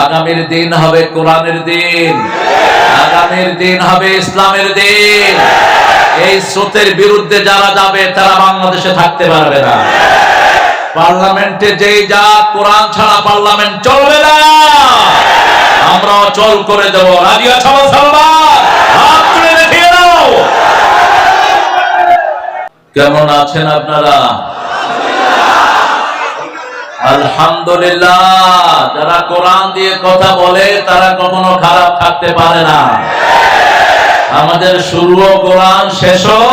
আগামীর দিন হবে কোরআনের দিন, আগামীর দিন হবে ইসলামের দিন। এই স্রোতের বিরুদ্ধে যারা যাবে তারা বাংলাদেশে থাকতে পারবে না। পার্লামেন্টে যেই যা, কোরআন ছাড়া পার্লামেন্ট চলবে না। আমরা অচল করে দেব। রাজি আছো মুসলমান? হাত তুলে দেখিয়ে দাও। কেমন আছেন আপনারা? আলহামদুলিল্লাহ। যারা কোরআন দিয়ে কথা বলে তারা কখনো খারাপ থাকতে পারে না। আমাদের শুরুও কোরআন, শেষও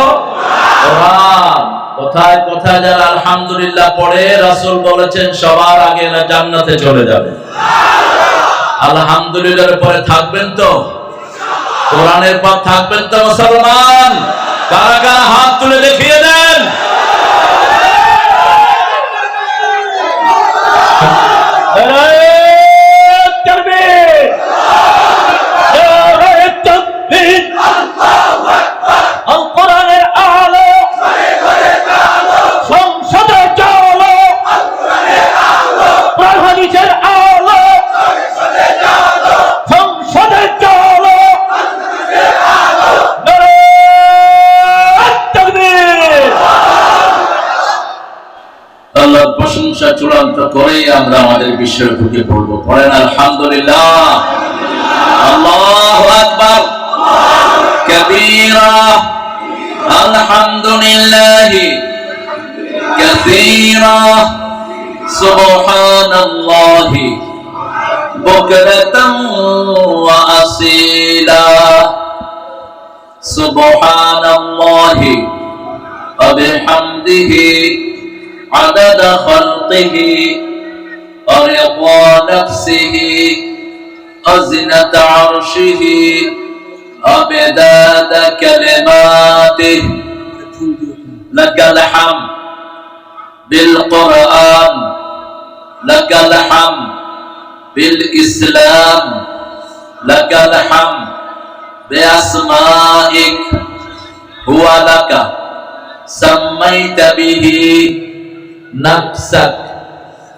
কোরআন। কোথায় কোথায় যারা আলহামদুলিল্লাহ পড়ে, রাসূল বলেছেন সবার আগে জান্নাতে চলে যাবে। আলহামদুলিল্লাহর পরে থাকবেন তো? কোরআনের পর থাকবেন তো মুসলমান? কারা কারা হাত তুলে দেখিয়ে দেন। প্রশংসা চূড়ান্ত করেই আমরা আমাদের বিষয়ে ঢুকে পড়বো। পড়েন আলহামদুলিল্লাহ। আল্লাহু আকবার কাবীরা। আলহামদুলিল্লাহি কাসীরা। সুবহানাল্লাহি বুকরাতান ওয়া আসীলা। সুবহানাল্লাহি ওয়া বিহামদিহি عدد خلقه ورضا نفسه وزنة عرشه ومداد كلماته لك الحمد بالقرآن لك الحمد بالإسلام لك الحمد بأسمائك هو لك سميت به نفسك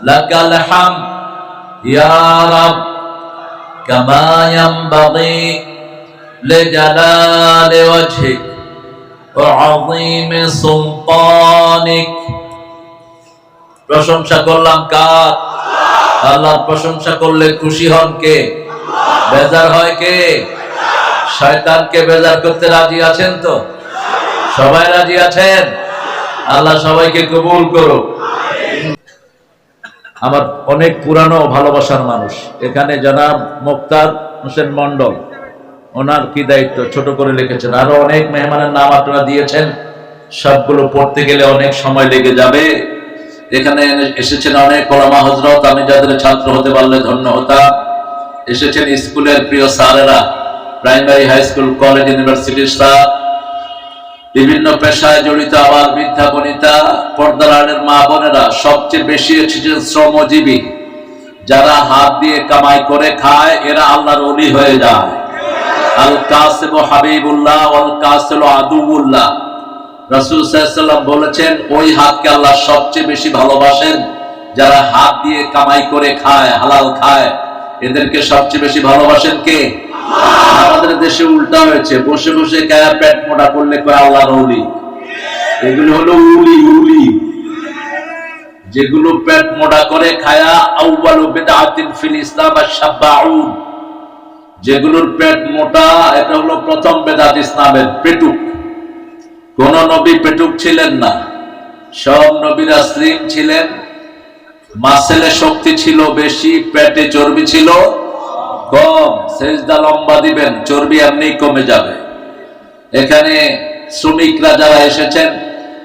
لك الحمد يا رب كما ينبغي لجلال وجهك وعظيم سلطانك। প্রশংসা করলাম কার? আল্লাহর প্রশংসা করলে খুশি হন কে? বেজার হয় কে? শয়তানকে বেজার করতে রাজি আছেন তো? সবাই রাজি আছেন? আল্লাহ সবাইকে কবুল করো। আমার অনেক পুরানো ভালোবাসার মানুষ এখানে জনাব মুক্তার হোসেন মন্ডল, ওনার কি দায়িত্ব ছোট করে লিখেছেন। আরো অনেক মেহমানের নাম আপনারা দিয়েছেন, সবগুলো পড়তে গেলে অনেক সময় লেগে যাবে। এখানে এসেছেন অনেক ওলামা হযরত, আমি যাদের ছাত্র হতে পারলে ধন্য হতাম। এসেছেন স্কুলের প্রিয় স্যারেরা, প্রাইমারি, হাই স্কুল, কলেজ, ইউনিভার্সিটির স্যার, বিভিন্ন পেশায় জড়িত আবার বৃদ্ধা বনিতা, পর্দার আড়ালের মা বোনেরা। সবচেয়ে বেশি এসেছেন শ্রমজীবী, যারা হাত দিয়ে কামাই করে খায়, এরা আল্লাহর ওলি হয়ে যায়। আল কাসিম হাবিবুল্লাহ ওয়াল কাসিল আদুউল্লাহ। রাসূল সাল্লাল্লাহু আলাইহি ওয়াসাল্লাম বলেছেন ওই হাতকে আল্লাহ সবচেয়ে বেশি ভালোবাসেন যারা হাত দিয়ে কামাই করে খায়, হালাল খায়, এদেরকে সবচেয়ে বেশি ভালোবাসেন কে? আমাদের দেশে উল্টা হয়েছে, বসে বসে কায়া পেট মোটা করলে কয় আল্লাহর ওলি। এগুলো হলো উলি। উলি যেগুলো পেট মোটা করে খায়া, আউয়ালু বিদআতিন ফিল ইসলাম আশ-শাবাউন, যেগুলোর পেট মোটা, এটা হলো প্রথম বেদাত ইসলামের, পেটুক। কোন নবী পেটুক ছিলেন না, সব নবীরা স্লিম ছিলেন। মাসেলে শক্তি ছিল বেশি, পেটে চর্বি ছিল কম। সেজদা লম্বা দিবেন, চর্বি এমনি কমে যাবে। এখানে শ্রমিকরা যারা এসেছেন,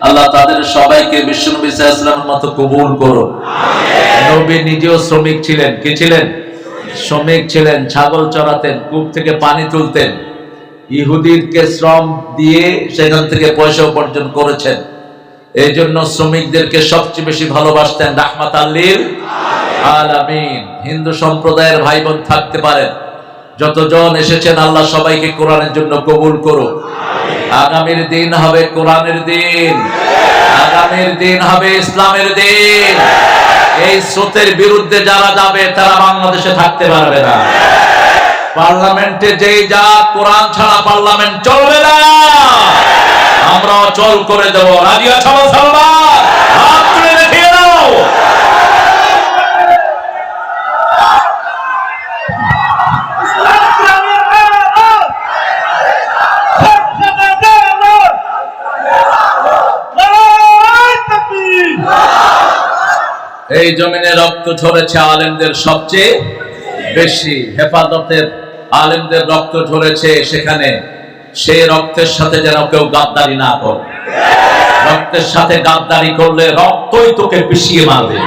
আল্লাহ তাদের সবাইকে বিশ্বনবী সাল্লাল্লাহু আলাইহি ওয়াসাল্লামের মতো কবুল করো। নবী নিজেও শ্রমিক ছিলেন। কি ছিলেন? শ্রমিক ছিলেন। ছাগল চড়াতেন, কূপ থেকে পানি তুলতেন, ইহুদিকে শ্রম দিয়ে সেখান থেকে পয়সা উপার্জন করেছেন। এই জন্য শ্রমিকদেরকে সবচেয়ে বেশি ভালোবাসতেন, রাহমাতাল লিল আলামিন। হিন্দু সম্প্রদায়ের ভাই বোন থাকতে পারেন, যতজন এসেছেন আল্লাহ সবাইকে কোরআনের জন্য কবুল করো। আগামীর দিন হবে কোরআনের দিন, আগামীর দিন হবে ইসলামের দিন। এই স্রোতের বিরুদ্ধে যারা যাবে তারা বাংলাদেশে থাকতে পারবে না। পার্লামেন্টে যেই যা কোরআন ছাড়া পার্লামেন্ট চলবে না, আমরা চল করে দেব। রাজি আছো মুসলমান? হাত তুলে দেখিয়ে দাও। এই জমিনে রক্ত ঝরেছে আলেমদের সবচেয়ে বেশি, হেফাজতের আলেমদের রক্ত ঝরেছে সেখানে। সেই রক্তের সাথে যেন কেউ গাদ্দারি না করে। রক্তের সাথে গাদ্দারি করলে রক্তই তোকে পিষিয়ে মারবে।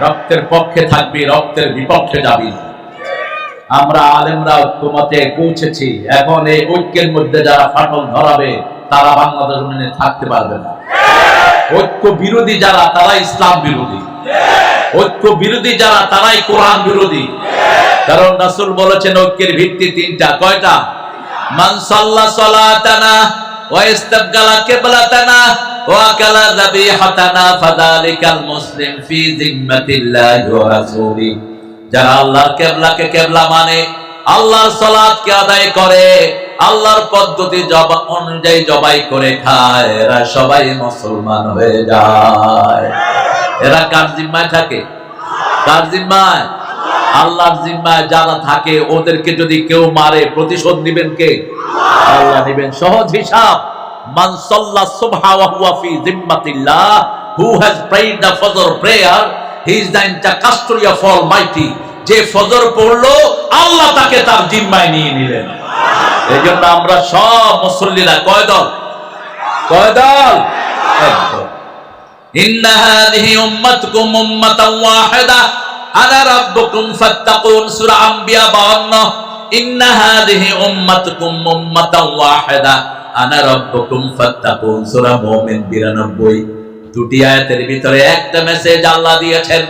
রক্তের পক্ষে থাকবি, রক্তের বিপক্ষে যাবি। আমরা আলেমরা ঐক্যমতে পৌঁছেছি। এখন এই ঐক্যের মধ্যে যারা ফাটল ধরাবে তারা বাংলাদেশ জমিনে থাকতে পারবে না। ঐক্য বিরোধী যারা তারা ইসলাম বিরোধী, ঐক্য বিরোধী যারা তারাই কোরআন বিরোধী। কারণ রাসূল বলেছেন ঐক্যের ভিত্তি তিনটা। কয়টা? মান সাল্লা সালাতানা ওয়া ইস্তাবগালা কিবলাতানা ওয়া আকালা যাবিহাতানা ফাযালিকাল মুসলিম ফি জিম্মাতিল্লাহি ওয়া রাসূলি। যারা আল্লাহর কিবলাকে কিবলা মানে, আল্লাহর সালাতকে আদায় করে, আল্লাহর পদ্ধতি অনুযায়ী জবাই করে খায়, এরা সবাই মুসলমান হয়ে যায়। এরা কার জিম্মায় থাকে? কার জিম্মায়? আল্লাহর জিম্মায় যারা থাকে ওদেরকে যদি কেউ মারে প্রতিশোধ নেবেন কে? আল্লাহ নেবেন। সহজ হিসাব, মান সাল্লা সুবহা ওয়া হুয়া ফি জিম্মাতিল্লাহ, who has prayed the fajr prayer, he is the intercustody of Almighty। যে ফজর পড়লো আল্লাহ তাকে তার জিম্মায় নিয়ে নিলেন। এইজন্য আমরা সব মুসল্লিরা কয় দল? কয় দল? এক দল। ইন্না হাযিহি উম্মাতুকুম উম্মাতান ওয়াহিদা আনা রাব্বুকুম ফাত্তাকুন, সূরা আম্বিয়া 52। ইন্না হাযিহি উম্মাতুকুম উম্মাতান ওয়াহিদা আনা রাব্বুকুম ফাত্তাকুন, সূরা মুমিন 92। দুটি আয়াতের ভিতরে একটা মেসেজ আল্লাহ দিয়েছেন,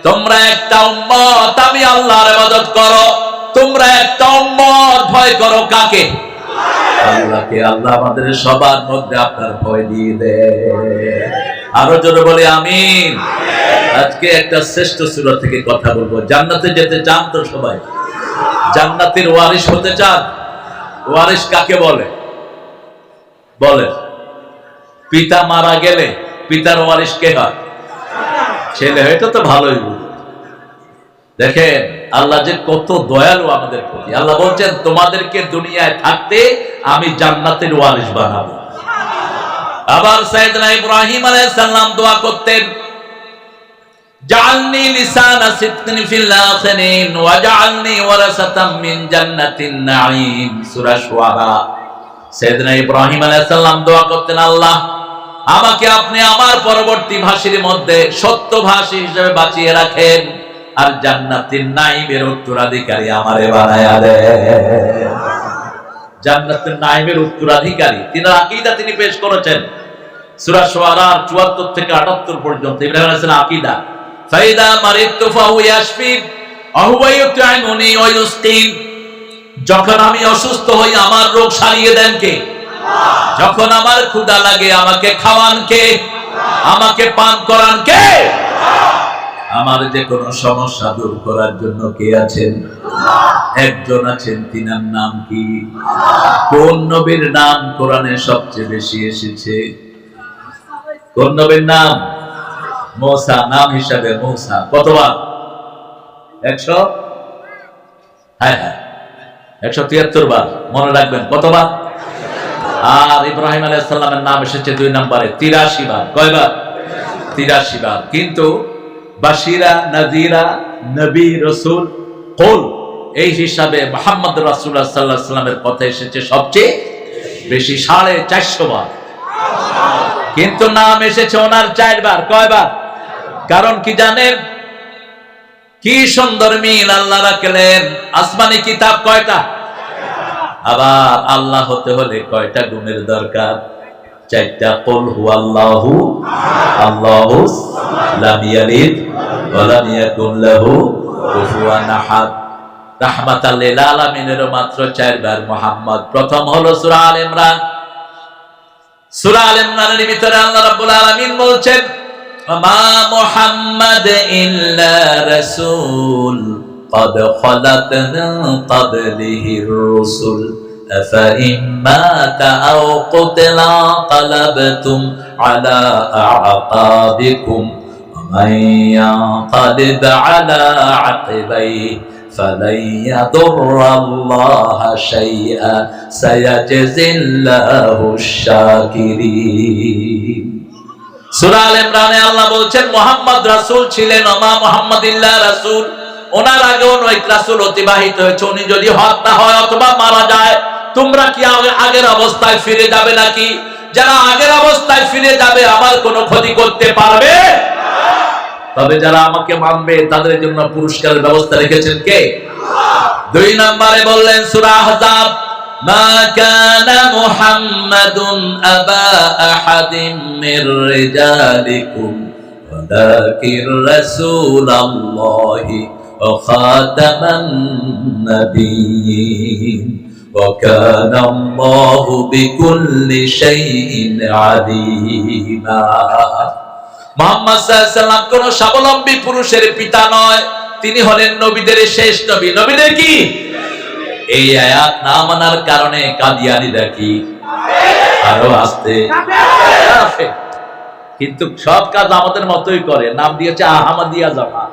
তোমরা একটা উম্মত, আমি আল্লাহর ইবাদত করো। তোমরা একটা উম্মত, ভয় করো কাকে? আল্লাহকে। আল্লাহ আমাদের সবার মধ্যে আপনার ভয় দিয়ে দেয়। আরো জোরে বলে আমিন। আজকে একটা শ্রেষ্ঠ সূরা থেকে কথা বলবো। জান্নাতে যেতে চান তো সবাই? জান্নাতের ওয়ারিস হতে চান? ওয়ারিস কাকে বলে? বলে পিতা মারা গেলে পিতার ওয়ারিস কে হয়? ছেলে। এটা তো ভালোই বুঝে। দেখেন আল্লাহ যে কত দয়ালু আমাদের প্রতি। আল্লাহ বলছেন তোমাদেরকে দুনিয়ায় থাকতে আমি জান্নাতের ওয়ারিস বানাবো। আবার সাইয়েদনা ইব্রাহিম আলাইহিস সালাম দোয়া করতেন, জাআলনি লিসানা সিদকিন ফিল আখিরিন ওয়া জাআলনি ওয়ারাসাতাম মিন জান্নাতিন নাঈম, সূরা শুআরা। সাইয়েদনা ইব্রাহিম আলাইহিস সালাম দোয়া করতেন, আল্লাহ আমাকে আপনি আমার পরবর্তী ভাষীর মধ্যে সত্যভাষী হিসেবে বাঁচিয়ে রাখেন, আর জান্নাতিন নাঈমের উত্তরাধিকারী আমারে বানায়া দেন। জান্নাতুন নাঈমের উত্তরাধিকারী তিনি আকীদা তিনি পেশ করেছেন সূরা শুআরা ৭৪ থেকে ৭৮ পর্যন্ত। ইব্রাহিম আলাইহিস সালাম আকীদা, ফাইদা মারিতু ফাহু ইয়াশফিন ওয়া হুয়া ইউতঈমুনি ওয়া ইউসকিন। যখন আমি অসুস্থ হই আমার রোগ সারিয়ে দেন কে? আল্লাহ। যখন আমার ক্ষুধা লাগে আমাকে খাওয়ান কে? আমাকে পান করান কে? আল্লাহ। আমার যে কোনো সমস্যা দূর করার জন্য কে আছেন? একজন আছেন। তিনার নাম কি? কোন নবীর নাম কোরআনে সবচেয়ে বেশি এসেছে? কোন নবীর নাম? মূসা। নাম হিসাবে মূসা কতবার? 100। হ্যাঁ হ্যাঁ 173 বার। মনে রাখবেন কতবার? আর ইব্রাহিম আলাইহিস সালামের নাম এসেছে 2 নম্বরে 83 বার। কয়বার? 83 বার। কিন্তু বাশিরা, নাযিরা, নবী, রাসূল, কুল এই হিসাবে মুহাম্মদ রাসূলুল্লাহ সাল্লাল্লাহু আলাইহি ওয়াসাল্লামের কথা এসেছে সবচেয়ে বেশি, 450 বার। কিন্তু নাম এসেছে ওনার 4 বার। কয়বার? কারণ কি জানেন? কি সুন্দর মিল আল্লাহ রাখলেন। আসমানি কিতাব কয়টা? আবার আল্লাহ হতে হলে কয়টা গুণের দরকার? 4টা। কুল হুয়াল্লাহু আল্লাহু লাম ইয়ালিদ ওয়া লাম ইয়াকুল লাহু কুফুয়ান আহাদ। রাহমাতাল লিল আলামিনের মাত্র 4 বার মুহাম্মদ। প্রথম হলো সূরা আলে ইমরান। সূরা আলে ইমরানের ভিতরে আল্লাহ রাব্বুল আলামিন বলছেন, মা মুহাম্মাদ ইল্লা রাসূল قد خلت من قبله الرسل أفإن مات أو قتل انقلبتم على أعقابكم ومن ينقلب على عقبيه فلن يضر الله شيئا سيجزي الله الشاكرين সূরা আল ইমরানে আল্লাহ বলছেন মুহাম্মদ রাসূল ছিলেন, মা মুহাম্মাদ ইল্লা রাসূল, ওনার আগেও নয় রাসূল অতিবাহিত হয়েছে। উনি যদি হত্যা হয় অথবা মারা যায়, তোমরা কি আগের অবস্থায় ফিরে যাবে নাকি? যারা আগের অবস্থায় ফিরে যাবে আমার কোনো ক্ষতি করতে পারবে না। তবে যারা আমাকে মানবে তাদের জন্য পুরস্কারের ব্যবস্থা রেখেছেন কে? দুই নম্বরে বললেন সূরা আহজাব, মা কানা মুহাম্মাদুন আবা আহাদিম মির রিজালিকুম ওয়ালাকিন রাসূলুল্লাহি ওয়া খাতামান নাবিয়্যিন ওয়া কানা আল্লাহু বিকুল্লি শাইইন আলীমা। মুহাম্মদ সাল্লাল্লাহু আলাইহি ওয়াসাল্লাম কোন স্বাবলম্বী পুরুষের পিতা নয়, তিনি হলেন নবীদের শেষ নবী। নবীদের কি? এই আয়াত না মানার কারণে কাদিয়ানীরা কি আরো আসতে, কিন্তু সব কাজ আমাদের মতোই করে, নাম দিয়েছে আহমদিয়া জামাত।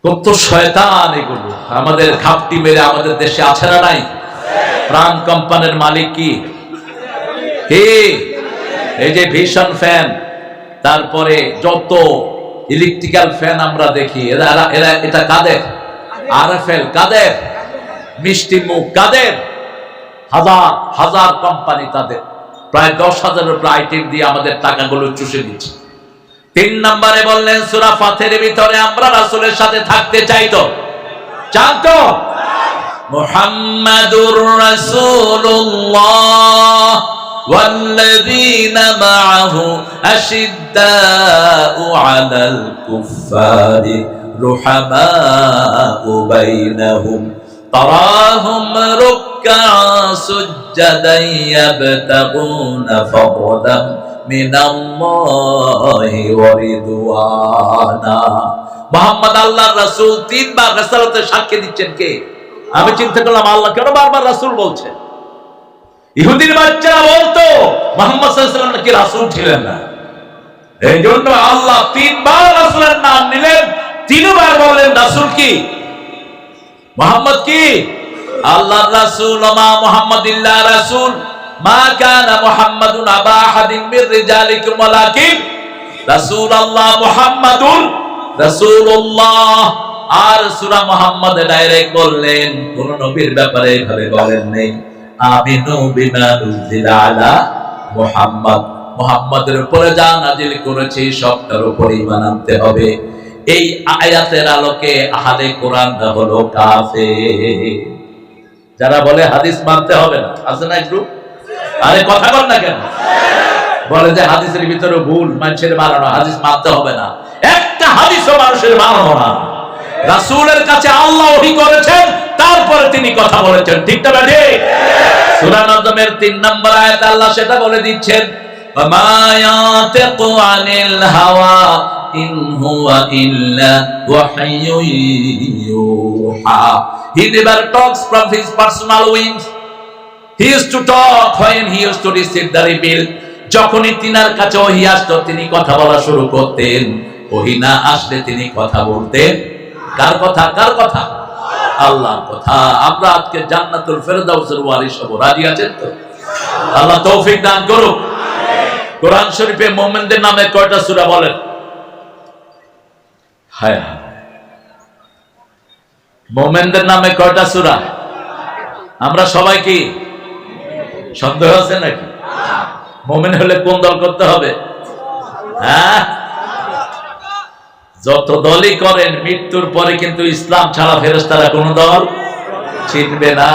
কত শয়তান এগুলো, আমাদের খাপটি মেরে আমাদের দেশে আছে না নাই? প্রাণ কোম্পানির মালিক কি? এই যে ভিশন ফ্যান, তারপরে যত ইলেকট্রিক্যাল ফ্যান আমরা দেখি, এরা এটা কাদের? আরএফএল কাদের? মিষ্টি মুখ কাদের? হাজার হাজার কোম্পানি তাদের, প্রায় 10,000-এর উপরে আইটেম দিয়ে আমাদের টাকাগুলো চুষে দিচ্ছে। 3 নম্বরে বললেন সূরা ফাতিরের ভিতরে আমরা রাসূলের সাথে থাকতে চাই তো? চান তো? মুহাম্মাদুর রাসূলুল্লাহ والذين معه أشداء على الكفار رحماء بينهم تراهم ركعا سجدا يبتغون فضلا من الله ورضوانا। মুহাম্মদ আল্লাহর রাসূল, 3 বার রাসূলত্বের সাক্ষ্য দিচ্ছেন কে? আমি চিন্তা করলাম আল্লাহ কেন বারবার রাসূল বলছেন? ইহুদির বাচ্চারা বলতো মুহাম্মদ সাল্লাল্লাহু আলাইহি ওয়াসাল্লাম নাকি রাসূল ছিলেন না, এই জন্য আল্লাহ 3 বার রাসূলের নাম নিলেন, 3 বার বললেন রাসূল কি? মুহাম্মদ কি? আল্লাহর রাসূল। মা মুহাম্মাদ ইল্লা রাসূল মা কানা মুহাম্মাদুন আবা আহাদিম মির রিজালিকুম ওয়ালাকিন রাসূলুল্লাহ মুহাম্মাদুন রাসূলুল্লাহ। আর সূরা মুহাম্মদে ডাইরেক্ট বললেন, কোন নবীর ব্যাপারে এভাবে বলেন নেই আমিনু বিমা নুজিলা আলা মুহাম্মদ, মুহাম্মাদের উপরে যা নাজিল করেছি সবটার উপরে ঈমান আনতে হবে। এই আয়াতের আলোকে আহলে কোরআনরা হলো কাফের। যারা বলে হাদিস মানতে হবে না, আছে না একটু? আরে কথা বল না কেন? বলে যে হাদিসের ভিতরে ভুল, মানুষের মানানো, হাদিস মানতে হবে না। একটা হাদিসও মানুষের মানানো না। রাসূলের কাছে আল্লাহ ওহী করেছেন, তারপরে তিনি কথা বলেছেন, ঠিক না বেঠে? সূরা নাজমের 3 নম্বর আয়াতে আল্লাহ সেটা বলে দিচ্ছেন, মা ইয়াতিকু আনিল হাওয়া ইন হুয়া ইল্লা ওয়াহয়ুন ইউহা। He never talks from his personal wings. He used to talk when he used to receive the reveal. যখনই তিনার কাছে ওহী আসতো তিনি কথা বলা শুরু করতেন, ওহী না আসলে তিনি কথা বলতেন কার কথা? কার কথা? আল্লাহর কথা। আমরা আজকে জান্নাতুল ফেরদাউসের ওয়ারিস হব, রাজি আছেন তো? আল্লাহ তৌফিক দান করুক। কোরআন শরীফে মুমিনদের নামে কয়টা সূরা বলেন? হায় হায়, মুমিনদের নামে কয়টা সূরা? আমরা সবাই কি সন্দেহ আছে নাকি? মুমিন হলে কোন দল করতে হবে? হ্যাঁ, যত দলই করেন মৃত্যুর পরে কিন্তু ইসলাম ছাড়া ফেরেশতারা কোন দল চিনবে না।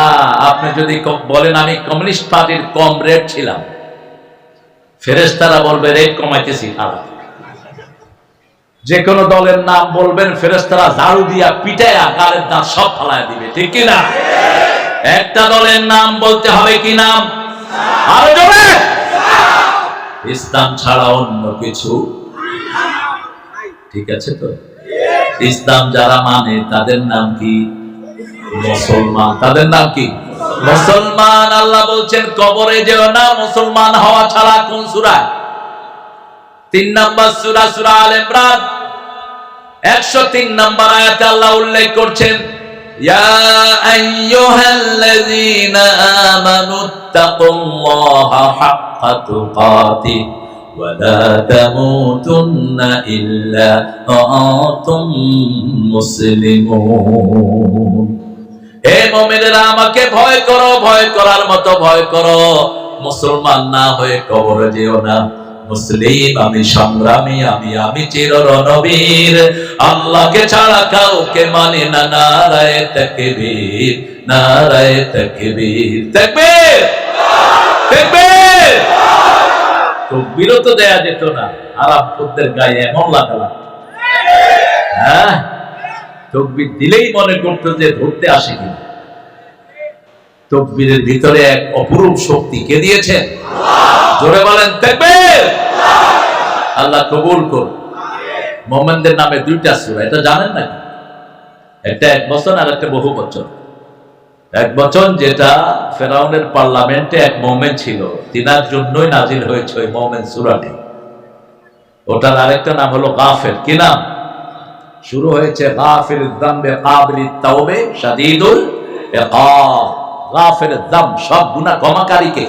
আপনি যদি বলেন আমি কমিউনিস্ট পার্টির কমরেড ছিলাম, ফেরেশতারা বলবে রেট কমাইতেছি। যে কোনো দলের নাম বলবেন, ফেরেশতারা ঝাড়ু দিয়া পিটায়া গালের দাঁত সব ফালায় দিবে, ঠিক কি না? একটা দলের নাম বলতে হবে, কি নাম? আরো জোরে। ইসলাম ছাড়া অন্য কিছু ঠিক আছে তো। ইসলাম যারা মানে তাদের নাম কি? মুসলমান। তাদের নাম কি? মুসলমান। আল্লাহ বলছেন কবরে যেও না মুসলমান হওয়া ছাড়া। কোন সূরা? 3 নম্বর সূরা, সূরা আল ইমরান 103 নম্বর আয়াতে আল্লাহ উল্লেখ করছেন, ইয়া আইয়ুহাল্লাযীনা আমানুত্তাকুল্লাহা হাক্কা তুকাতিহি ওয়া লা তামুতুন্না ইল্লা ওয়া আনতুম মুসলিমুন। হে মুমিনেরা আমাকে ভয় করো, ভয় করার মতো ভয় করো, মুসলমান না হয়ে কবরে যেও না। মুসলিম আমি, সংগ্রামী আমি চির রণবীর, আল্লাহকে ছাড়া কাউকে মানি না। নারায়ে তাকবীর, নারায়ে তাকবীর, তাকবীর, তাকবীর। তো বিরত দেয়া যেত না। আরবদের গায়ে এমন লাগলা, হ্যাঁ, তাকবীর দিলেই মনে করতো যে ধরতে আসে কিনা। তাকবীরের ভিতরে এক অপরূপ শক্তি কে দিয়েছেন? জোরে বলেন তাকবীর। আল্লাহ কবুল করুন। মুমিনদের নামে 2টা সূরা, এটা জানেন না? একটা 1 বছর আর একটা বহু বছর। 1 বছর যেটা ফেরাউনের পার্লামেন্টে এক মুমিন ছিল, তিনার জন্যই নাজিল হয়েছে ওই মুমিন সূরাটি। ওটার আরেকটা নাম হলো গাফির। কি নাম? শুরু হয়েছে গাফিরুদ যামবে কাবিলিত তাওবে শাদীদুল ইকাব। গাফিরুদ যাম, সব গুনাহ ক্ষমাকারীকে।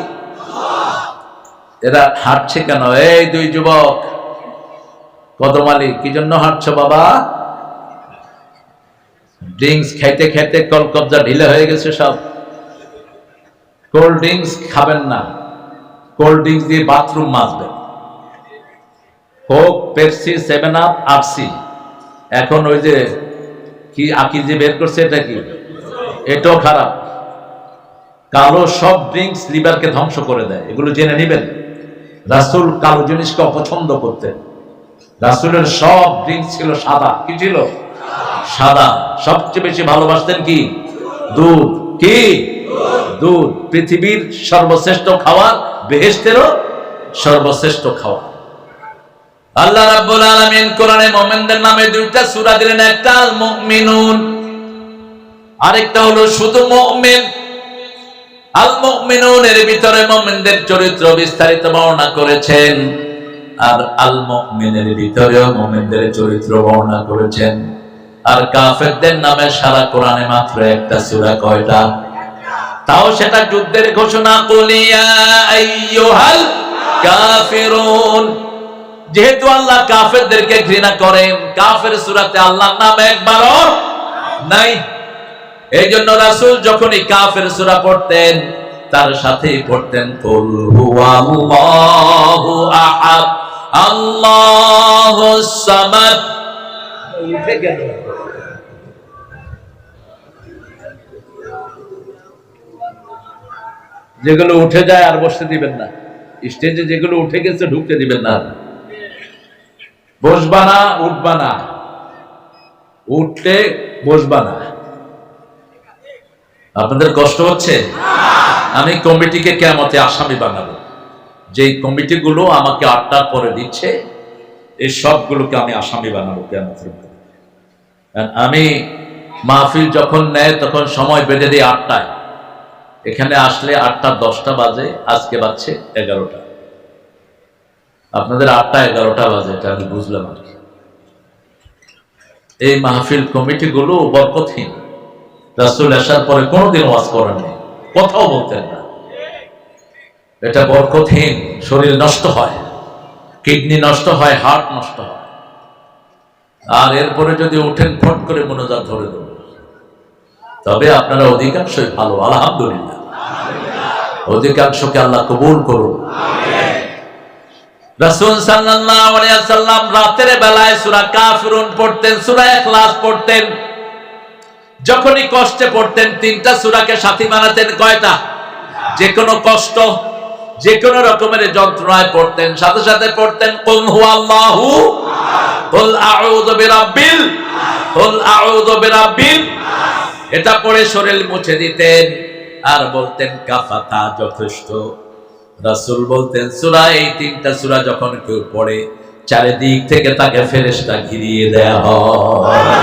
এরা হাঁটছে কেন? এই 2 যুবক, কদম আলী, কি জন্য হাঁটছো বাবা? ড্রিঙ্কস খাইতে খাইতে কলকবজা ঢিলে হয়ে গেছে সব। কোল্ড ড্রিঙ্কস খাবেন না, কোল্ড ড্রিঙ্কস দিয়ে বাথরুম মাজবেন। কোক, পেপসি, 7 আপ, আপসি, এখন ওই যে কি আকি যে বের করছে, এটা কি? এটাও খারাপ। কালো সব ড্রিঙ্কস লিভারকে ধ্বংস করে দেয়, এগুলো জেনে নেবেন। রাসূল কালো জিনিসকে অপছন্দ করতেন। রাসূলের সব ড্রিঙ্কস ছিল সাদা। কি ছিল? সাদা। সবচেয়ে বেশি ভালোবাসতেন কি? দুধ। কি? দুধ। পৃথিবীর সর্বশ্রেষ্ঠ খাবার, বেহেশতেরও সর্বশ্রেষ্ঠ খাবার। আল্লাহ রাব্বুল আলামিন কোরআনে মুমিনদের নামে 2টা সূরা দিলেন, একটা আল মুমিনুন, আরেকটা হলো শুধু মুমিন। আল মুমিনুনের ভিতরে মুমিনদের চরিত্র বিস্তারিত বর্ণনা করেছেন, আর আল মুমিনের ভিতরেও মুমিনদের চরিত্র বর্ণনা করেছেন। আর কাফেরদের নামে সারা কোরআনে মাত্র একটা সূরা। কয়টা? তাও সেটা যুদ্ধের ঘোষণা। কুল ইয়া আইয়ুহাল কাফিরুন। যেহেতু আল্লাহ কাফেরদেরকে ঘৃণা করেন, কাফের সূরাতে আল্লাহর নাম একবারও নাই। এই জন্য রাসূল যখনই কাফের সূরা পড়তেন, তার সাথেই পড়তেন কুল হুয়াল্লাহু আহাদ আল্লাহুস সামাদ। উঠে গেল। যেগুলো উঠে যায় আর বসতে দিবেন না। স্টেজে যেগুলো উঠে গেছে ঢুকতে দিবেন না। বসবা না, উঠবা না, উঠতে বসবা না। আপনাদের কষ্ট হচ্ছে? আমি কমিটিকে কিয়ামতে আসামি বানাবো। যেই কমিটিগুলো আমাকে 8টার পরে দিচ্ছে, এই সবগুলোকে আমি আসামি বানাবো কিয়ামতের দিন। আমি মাহফিল যখন নেয় তখন সময় বেঁধে দিই 8টায়। এখানে আসলে 8:10 বাজে, আজকে বাজছে 11টা। আপনাদের 8টা 11টা বাজে, এটা আমি বুঝলাম আর কি। এই মাহফিল কমিটিগুলো বরকতহীন। রাসূল আসার পরে কোনোদিন ওয়াজ করেননি, কথাও বলতেন না। এটা বরকতহীন। শরীর নষ্ট হয়, কিডনি নষ্ট হয়, হার্ট নষ্ট হয়। আর এরপরে যদি উঠেন ফট করে মনোজাত ধরে দেব। তবে আপনারা অধিকাংশই ভালো, আলহামদুলিল্লাহ। অধিকাংশকে আল্লাহ কবুল করুন। রাসূল সাল্লাল্লাহু আলাইহি ওয়াসাল্লাম রাতের বেলায় সূরা কাফিরুন পড়তেন, সূরা ইখলাস পড়তেন। যখনই কষ্টে পড়তেন 3টা সূরাকে সাথী বানাতেন। কয়টা? যে কোনো কষ্ট, যে কোনো রকমের যন্ত্রণায় পড়তেন, সাথে সাথে পড়তেন কুল হুয়াল্লাহু, কুল আউযু বিরাব্বিল, কুল আউযু বিরাব্বিন। এটা পড়ে শরীর মুছে দিতেন আর বলতেন কাফাতা, যথেষ্ট। রাসূল বলতেন সূরা, এই তিনটা সূরা যখন কেউ পড়ে চারিদিক থেকে তাকে ফেরেশতা ঘিরিয়ে দেয়া হয়।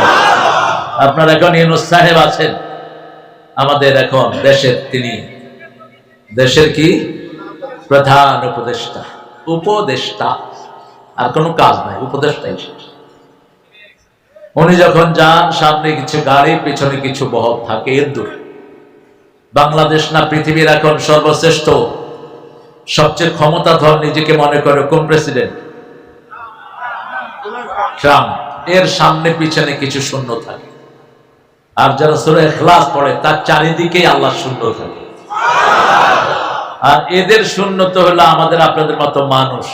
আপনার এখন ইউনূস সাহেব আছেন, আমাদের এখন দেশের, তিনি দেশের কি প্রধান উপদেষ্টা, উপদেষ্টা, আর কোনো কাজ নাই, উপদেষ্টাই শেষ। উনি যখন যান, সামনে কিছু গাড়ি, পিছনে কিছু বহর থাকে, এর দূর। বাংলাদেশ না পৃথিবীর এখন সর্বশ্রেষ্ঠ, সবচেয়ে ক্ষমতাধর নিজেকে মনে করে কোন প্রেসিডেন্ট? ট্রাম্প। এর সামনে পিছনে কিছু শূন্য থাকে, আর যারা সূরা ইখলাস পড়ে তার চারিদিকে আল্লাহ শূন্য থাকে। আর এদের শূন্যত হলো আমাদের আপনাদের মতো মানুষ।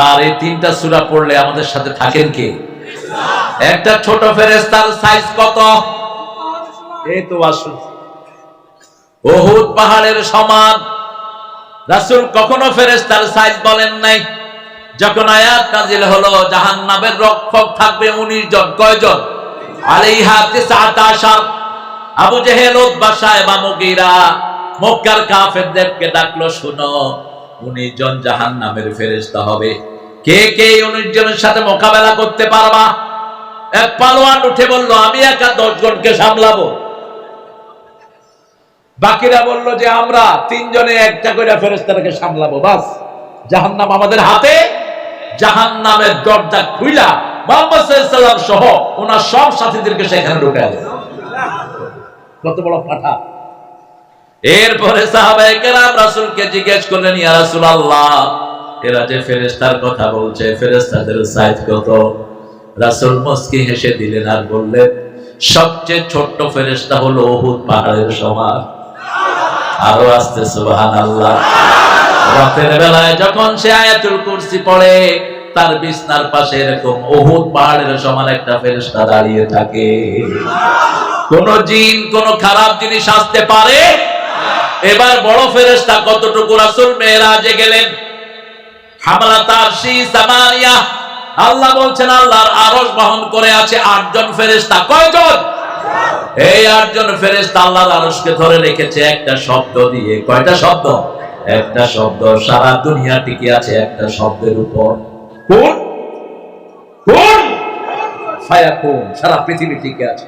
আর এই তিনটা সূরা পড়লে আমাদের সাথে থাকেন কে? একটা ছোট ফেরেশতার সাইজ কত? এই তো আসুন, উহুদ পাহাড়ের সমান। রাসূল কখনো ফেরেশতার সাইজ বলেন নাই। যখন আয়াত নাযিল হলো জাহান্নামের রক্ষক থাকবে 19 জন, কয়জন? আলাইহা 19। আবু জেহেল, উতবা, সায়বা, মুগীরা মক্কার কাফেরদেরকে ডাকলো, শুনো 19 জন জাহান্নামের ফেরেশতা হবে। কে কে 19 জনের সাথে মোকাবেলা করতে পারবা? এক পালোয়ান উঠে বলল, আমি একা 10 জনকে সামলাবো। বাকিরা বলল যে আমরা 3 জনে একটা করে ফেরেশতাকে সামলাবো, বাস জাহান্নাম আমাদের হাতে। জাহান্নামের দরজা খুইলা মুহাম্মদ সাল্লাল্লাহু আলাইহি ওয়াসাল্লাম সহ ওনার সব সাথীদেরকে সেখানে ঢুকায় দেন। কত বড় পাঠা! এরপরে সাহাবায়ে কেরাম রাসূলকে জিজ্ঞেস করলেন, ইয়া রাসূলুল্লাহ, এরা যে ফেরেশতার কথা বলছে, ফেরেশতাদের সাইজ কত? রাসূল মুস্কি হেসে দিলেন আর বললেন, সবচেয়ে ছোট্ট ফেরেশতা হলো উহুদ পাহাড়ের সমান। আরো আস্তে সুবহানাল্লাহ। রাতের বেলায় যখন সে আয়াতুল কুরসি পড়ে, তার বিছনার পাশে এরকম উহুদ পাহাড়ের সমান একটা ফেরেশতা দাঁড়িয়ে থাকে। কোন জিন, কোন খারাপ জিনিস আসতে পারে? এবার বড় ফেরেশতা কতটুকু? রাসূল মেরাজে গেলেন, হামালাত আরশি সামানিয়া, আল্লাহ বলছেন আল্লাহর আরশ বহন করে আছে 8 জন ফেরেশতা। কয়জন? এই 8 জন ফেরেশতা আল্লাহর আরশকে ধরে রেখেছে একটা শব্দ দিয়ে। কয়টা শব্দ? একটা শব্দ। সারা দুনিয়া টিকে আছে একটা শব্দের উপর। কোন? কোন? ফায়াকুন। সারা পৃথিবী টিকে আছে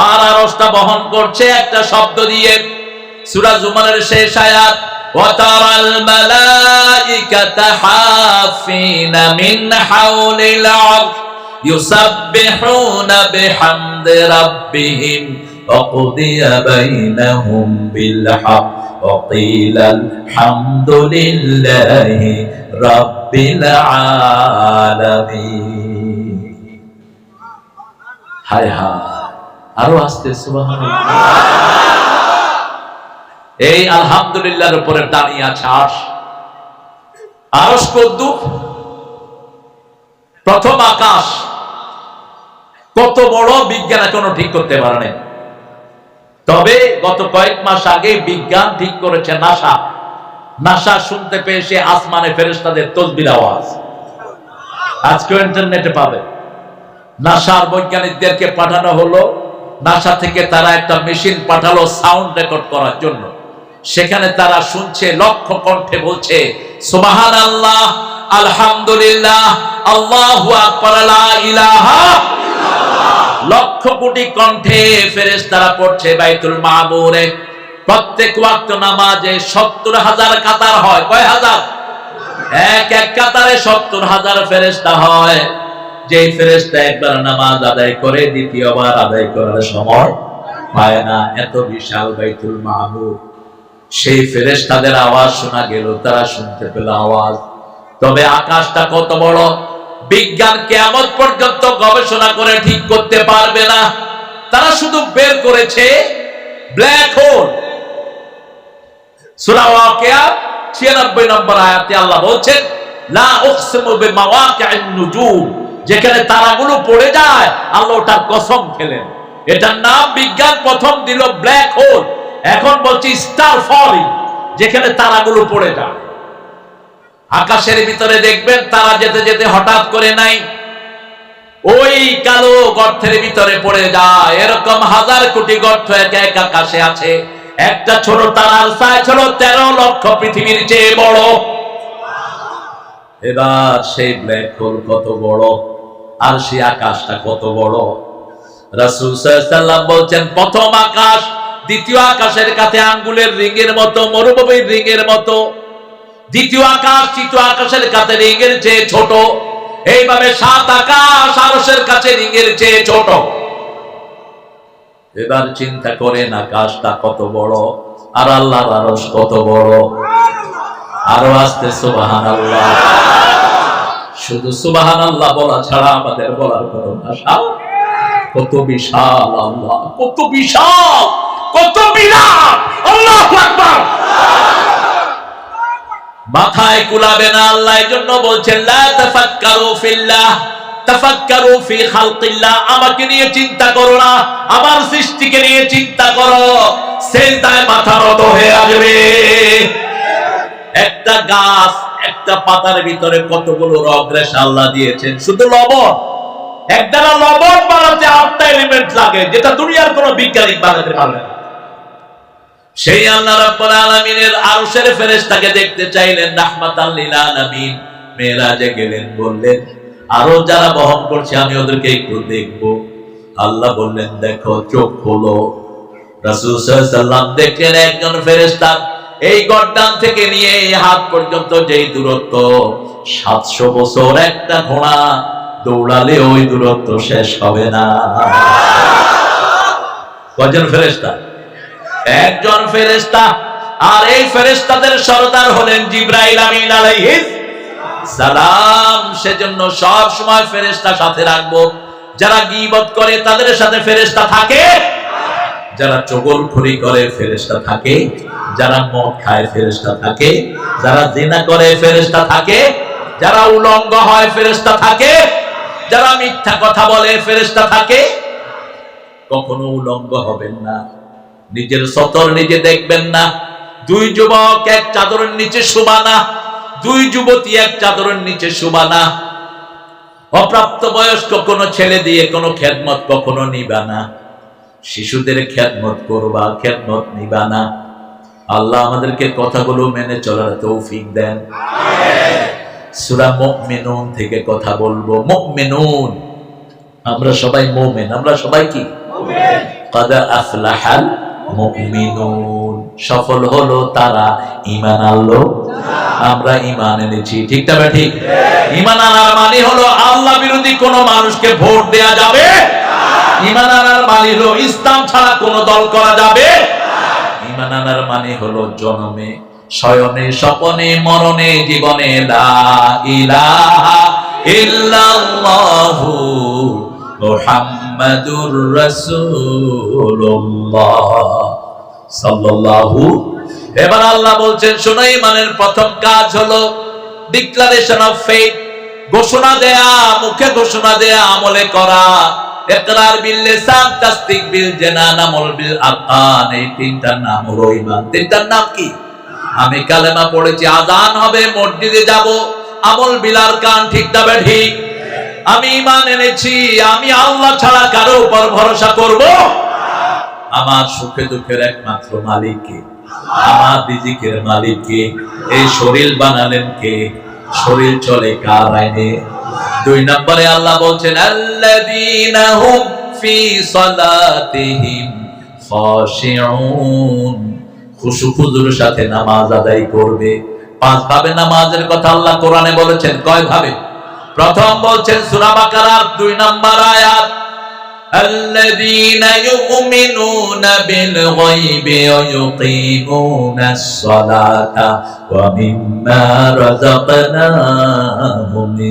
আর আরশটা বহন করছে একটা শব্দ দিয়ে। সূরা জুমারের শেষ আয়াত, ওয়া তারাল মালাইকাতা হাফিনা মিন হাওলিল আরশ ইউসাব্বিহুনা বিহামদি রাব্বিহিম ওয়া কুদিয়া বাইনাহুম বিল হক ওয়া কিলাল হামদুলিল্লাহি রাব্বিল আলামিন। হায় হায়, আরো আস্তে সুবহানাল্লাহ। এই আলহামদুলিল্লাহর উপরে দাঁড়িয়ে আছে আরশ। আরশ কত? প্রথম আকাশ। কত বড় বিজ্ঞান এখনো ঠিক করতে পারেনি। তবে গত কয়েক মাস আগে বিজ্ঞান ঠিক করেছে, নাসা শুনতে পেয়েছে আসমানে ফেরেশতাদের তাসবির আওয়াজ। আজকে ইন্টারনেটে পাবে। নাসার বৈজ্ঞানিকদেরকে পাঠানো হলো, নাসা থেকে তারা একটা মেশিন পাঠালো সাউন্ড রেকর্ড করার জন্য। সেখানে তারা শুনছে, লক্ষ কণ্ঠে বলছে সুবহানাল্লাহ, আলহামদুলিল্লাহ, আল্লাহু আকবার, লা ইলাহা ইল্লাল্লাহ। লক্ষ কোটি কণ্ঠে ফেরেশতারা পড়ছে বাইতুল মামুরে। প্রত্যেক ওয়াক্ত নামাজে 70,000 কাতার হয়। কয় হাজার? এক কাতারে 70,000 ফেরেশতা হয়। যে ফেরেশতা একবার নামাজ আদায় করে দ্বিতীয়বার আদায় করার সময় পায় না। এত বিশাল বাইতুল মামুর। সেই ফেরেশতাদের আওয়াজ শোনা গেল, তারা শুনতে পেল আওয়াজ। তবে আকাশটা কত বড়, বিজ্ঞান কিয়ামত পর্যন্ত গবেষণা করে ঠিক করতে পারবে না। তারা শুধু বের করেছে ব্ল্যাক হোল। সূরা ওয়াকিয়া 96 নম্বর আয়াতে আল্লাহ বলছেন, লা উকসিমু বিমাওয়াকি'ন নুজুম, যেখানে তারাগুলো পড়ে যায় আল্লাহ ওটার কসম খেলেন। এটার নাম বিজ্ঞান প্রথম দিল ব্ল্যাক হোল। এখন বলছি স্টার ফলিং, যেখানে তারাগুলো পড়ে যায়। আকাশের ভিতরে দেখবেন তারা যেতে যেতে হঠাৎ করে নাই ওই কালো গর্তের ভিতরে পড়ে যায়। এরকম হাজার কোটি গর্ত এক এক আকাশে আছে। একটা ছোট তারার সাইজ হলো 13 লক্ষ পৃথিবীর চেয়ে বড়। এবার সেই ব্ল্যাক হোল কত বড়, আর সেই আকাশটা কত বড়। রাসূল সাল্লাল্লাহু আলাইহি ওয়াসাল্লাম বলছেন, প্রথম আকাশ দ্বিতীয় আকাশের কাছে আঙ্গুলের রিংয়ের মতো, মরুভূমির রিংয়ের মতো। দ্বিতীয় আকাশ তৃতীয় আকাশের কাছে রিংয়ের চেয়ে ছোট। এইভাবে 7 আকাশ আরশের কাছে রিংয়ের চেয়ে ছোট। এবার চিন্তা করেন আকাশটা কত বড় আর আল্লাহর আরশ কত বড়। আরো আসতে সুবহানাল্লাহ। শুধু সুবহানাল্লাহ বলা ছাড়া আমাদের বলার কোনো ভাষা। কত বিশাল আল্লাহ, কত বিশাল, কত বিরাট। আল্লাহু আকবার। মাথায় কুলাবে না আল্লাহ, এজন্য বলছেন লা তাফাক্কারু ফিল্লাহ তাফাক্কারু ফি খালকিল্লাহ। আমাকে নিয়ে চিন্তা করো না, আমার সৃষ্টিকে নিয়ে চিন্তা করো। সিজদায় মাথা নত হয়ে আসবে। একটা গাছ, একটা পাতার ভিতরে কতগুলো রগ রেশা আল্লাহ দিয়েছেন। শুধু লবণ, একটা লবণ বানাতে 8টা এলিমেন্ট লাগে, যেটা দুনিয়ার কোনো বিজ্ঞানী বানাতে পারবে না। সেই আল্লাহ রাব্বুল আলামিনের আরশের ফেরেশতাকে দেখতে চাইলেন রাহমাতাল লিল আলামিন। মেরাজে গেলেন, বললেন আরো যারা বহন করছে আমি ওদেরকে একটু দেখব। আল্লাহ বললেন দেখো, চোখ খোলো। রাসূল সাল্লাল্লাহু আলাইহি ওয়াসাল্লাম দেখলেন একজন ফেরেশতা এই গর্দান থেকে নিয়ে এই হাত পর্যন্ত যেই দূরত্ব, 700 বছর একটা ঘোড়া দৌড়ালে ওই দূরত্ব শেষ হবে না। কয়জন ফেরেশতা? একজন ফেরেশতা। আর এই ফেরেশতাদের সরদার হলেন জিবরাইল আমিন আলাইহিস সালাম। সেজন্য সব সময় ফেরেশতা সাথে রাখবো। যারা গীবত করে তাদের সাথে ফেরেশতা থাকে, যারা চগলখড়ি করে ফেরেশতা থাকে, যারা মদ খায় ফেরেশতা থাকে, যারা জিনা করে ফেরেশতা থাকে, যারা উলঙ্গ হয় ফেরেশতা থাকে, যারা মিথ্যা কথা বলে ফেরেশতা থাকে। কখনো উলঙ্গ হবেন না, নিজের সতর নিজে দেখবেন না। 2 যুবক এক চাদরের নিচে শোবানা, 2 যুবতী এক চাদরের নিচে শোবানা। অপ্রাপ্ত বয়স্ক কোনো ছেলে দিয়ে কোনো খেদমত কখনো নিবা না। শিশুদের খেদমত করবা, খেদমত নিবা না। আল্লাহ আমাদেরকে কথাগুলো মেনে চলার তৌফিক দেন। সূরা মুমিনুন থেকে কথা বলবো। মুমিনুন, আমরা সবাই মুমিন। আমরা সবাই কি? মুমিন। ক্বাদ আফলাহাল মুমিনুন, সফল হলো তারা ঈমান আনলো। আমরা ঈমান এনেছি, ঠিক না ঠিক? ঈমান আনার মানে হলো আল্লাহ বিরোধী কোন মানুষকে ভোট দেয়া যাবে না। ঈমান আনার মানে হলো ইসলাম ছাড়া কোন দল করা যাবে না। ঈমান আনার মানে হলো জন্মে শয়নে স্বপনে মরণে জীবনে লা ইলাহা ইল্লাল্লাহু মুহাম্মাদুর রাসূলুল্লাহ সাল্লাল্লাহু। এবার আল্লাহ বলছেন শোনো, ঈমানের প্রথম কাজ হলো ডিক্লারেশন অফ ফেথ, ঘোষণা দেয়া, মুখে ঘোষণা দেয়া, আমলে করা। ইকরার বিল লিসান, তাসদিক বিল জানান, আমল বিল আরকান। এই 3টার নাম হলো ঈমান। 3টার নাম কি? আমি কালেমা পড়েছি, আযান হবে, মসজিদে যাব, আমল বিল আরকান, ঠিক না ঠিক? আমি ঈমান এনেছি, আমি আল্লাহ ছাড়া কারো উপর ভরসা করব। আমার সুখে দুঃখের একমাত্র মালিক কে? আমার রিজিকের মালিক কে? এই শরীর বানালেন কে? শরীর চলে কার আইনে? 2 নম্বরে আল্লাহ বলছেন আল্লাযীনা হুম ফি সালাতিহিম খাশিউন, খুশু খুজুর সাথে নামাজ আদায় করবে। 5 ভাবে নামাজের কথা আল্লাহ কোরআনে বলেছেন। কয় ভাবে? প্রথম বলছেন সূরা বাকারার 2 নম্বর আয়াত, আল্লাযীনা ইউমিনুনা বিল গায়বি ওয়া ইউকিমুনাস সালাতা ওয়া মিম্মা রাযাকনাহুম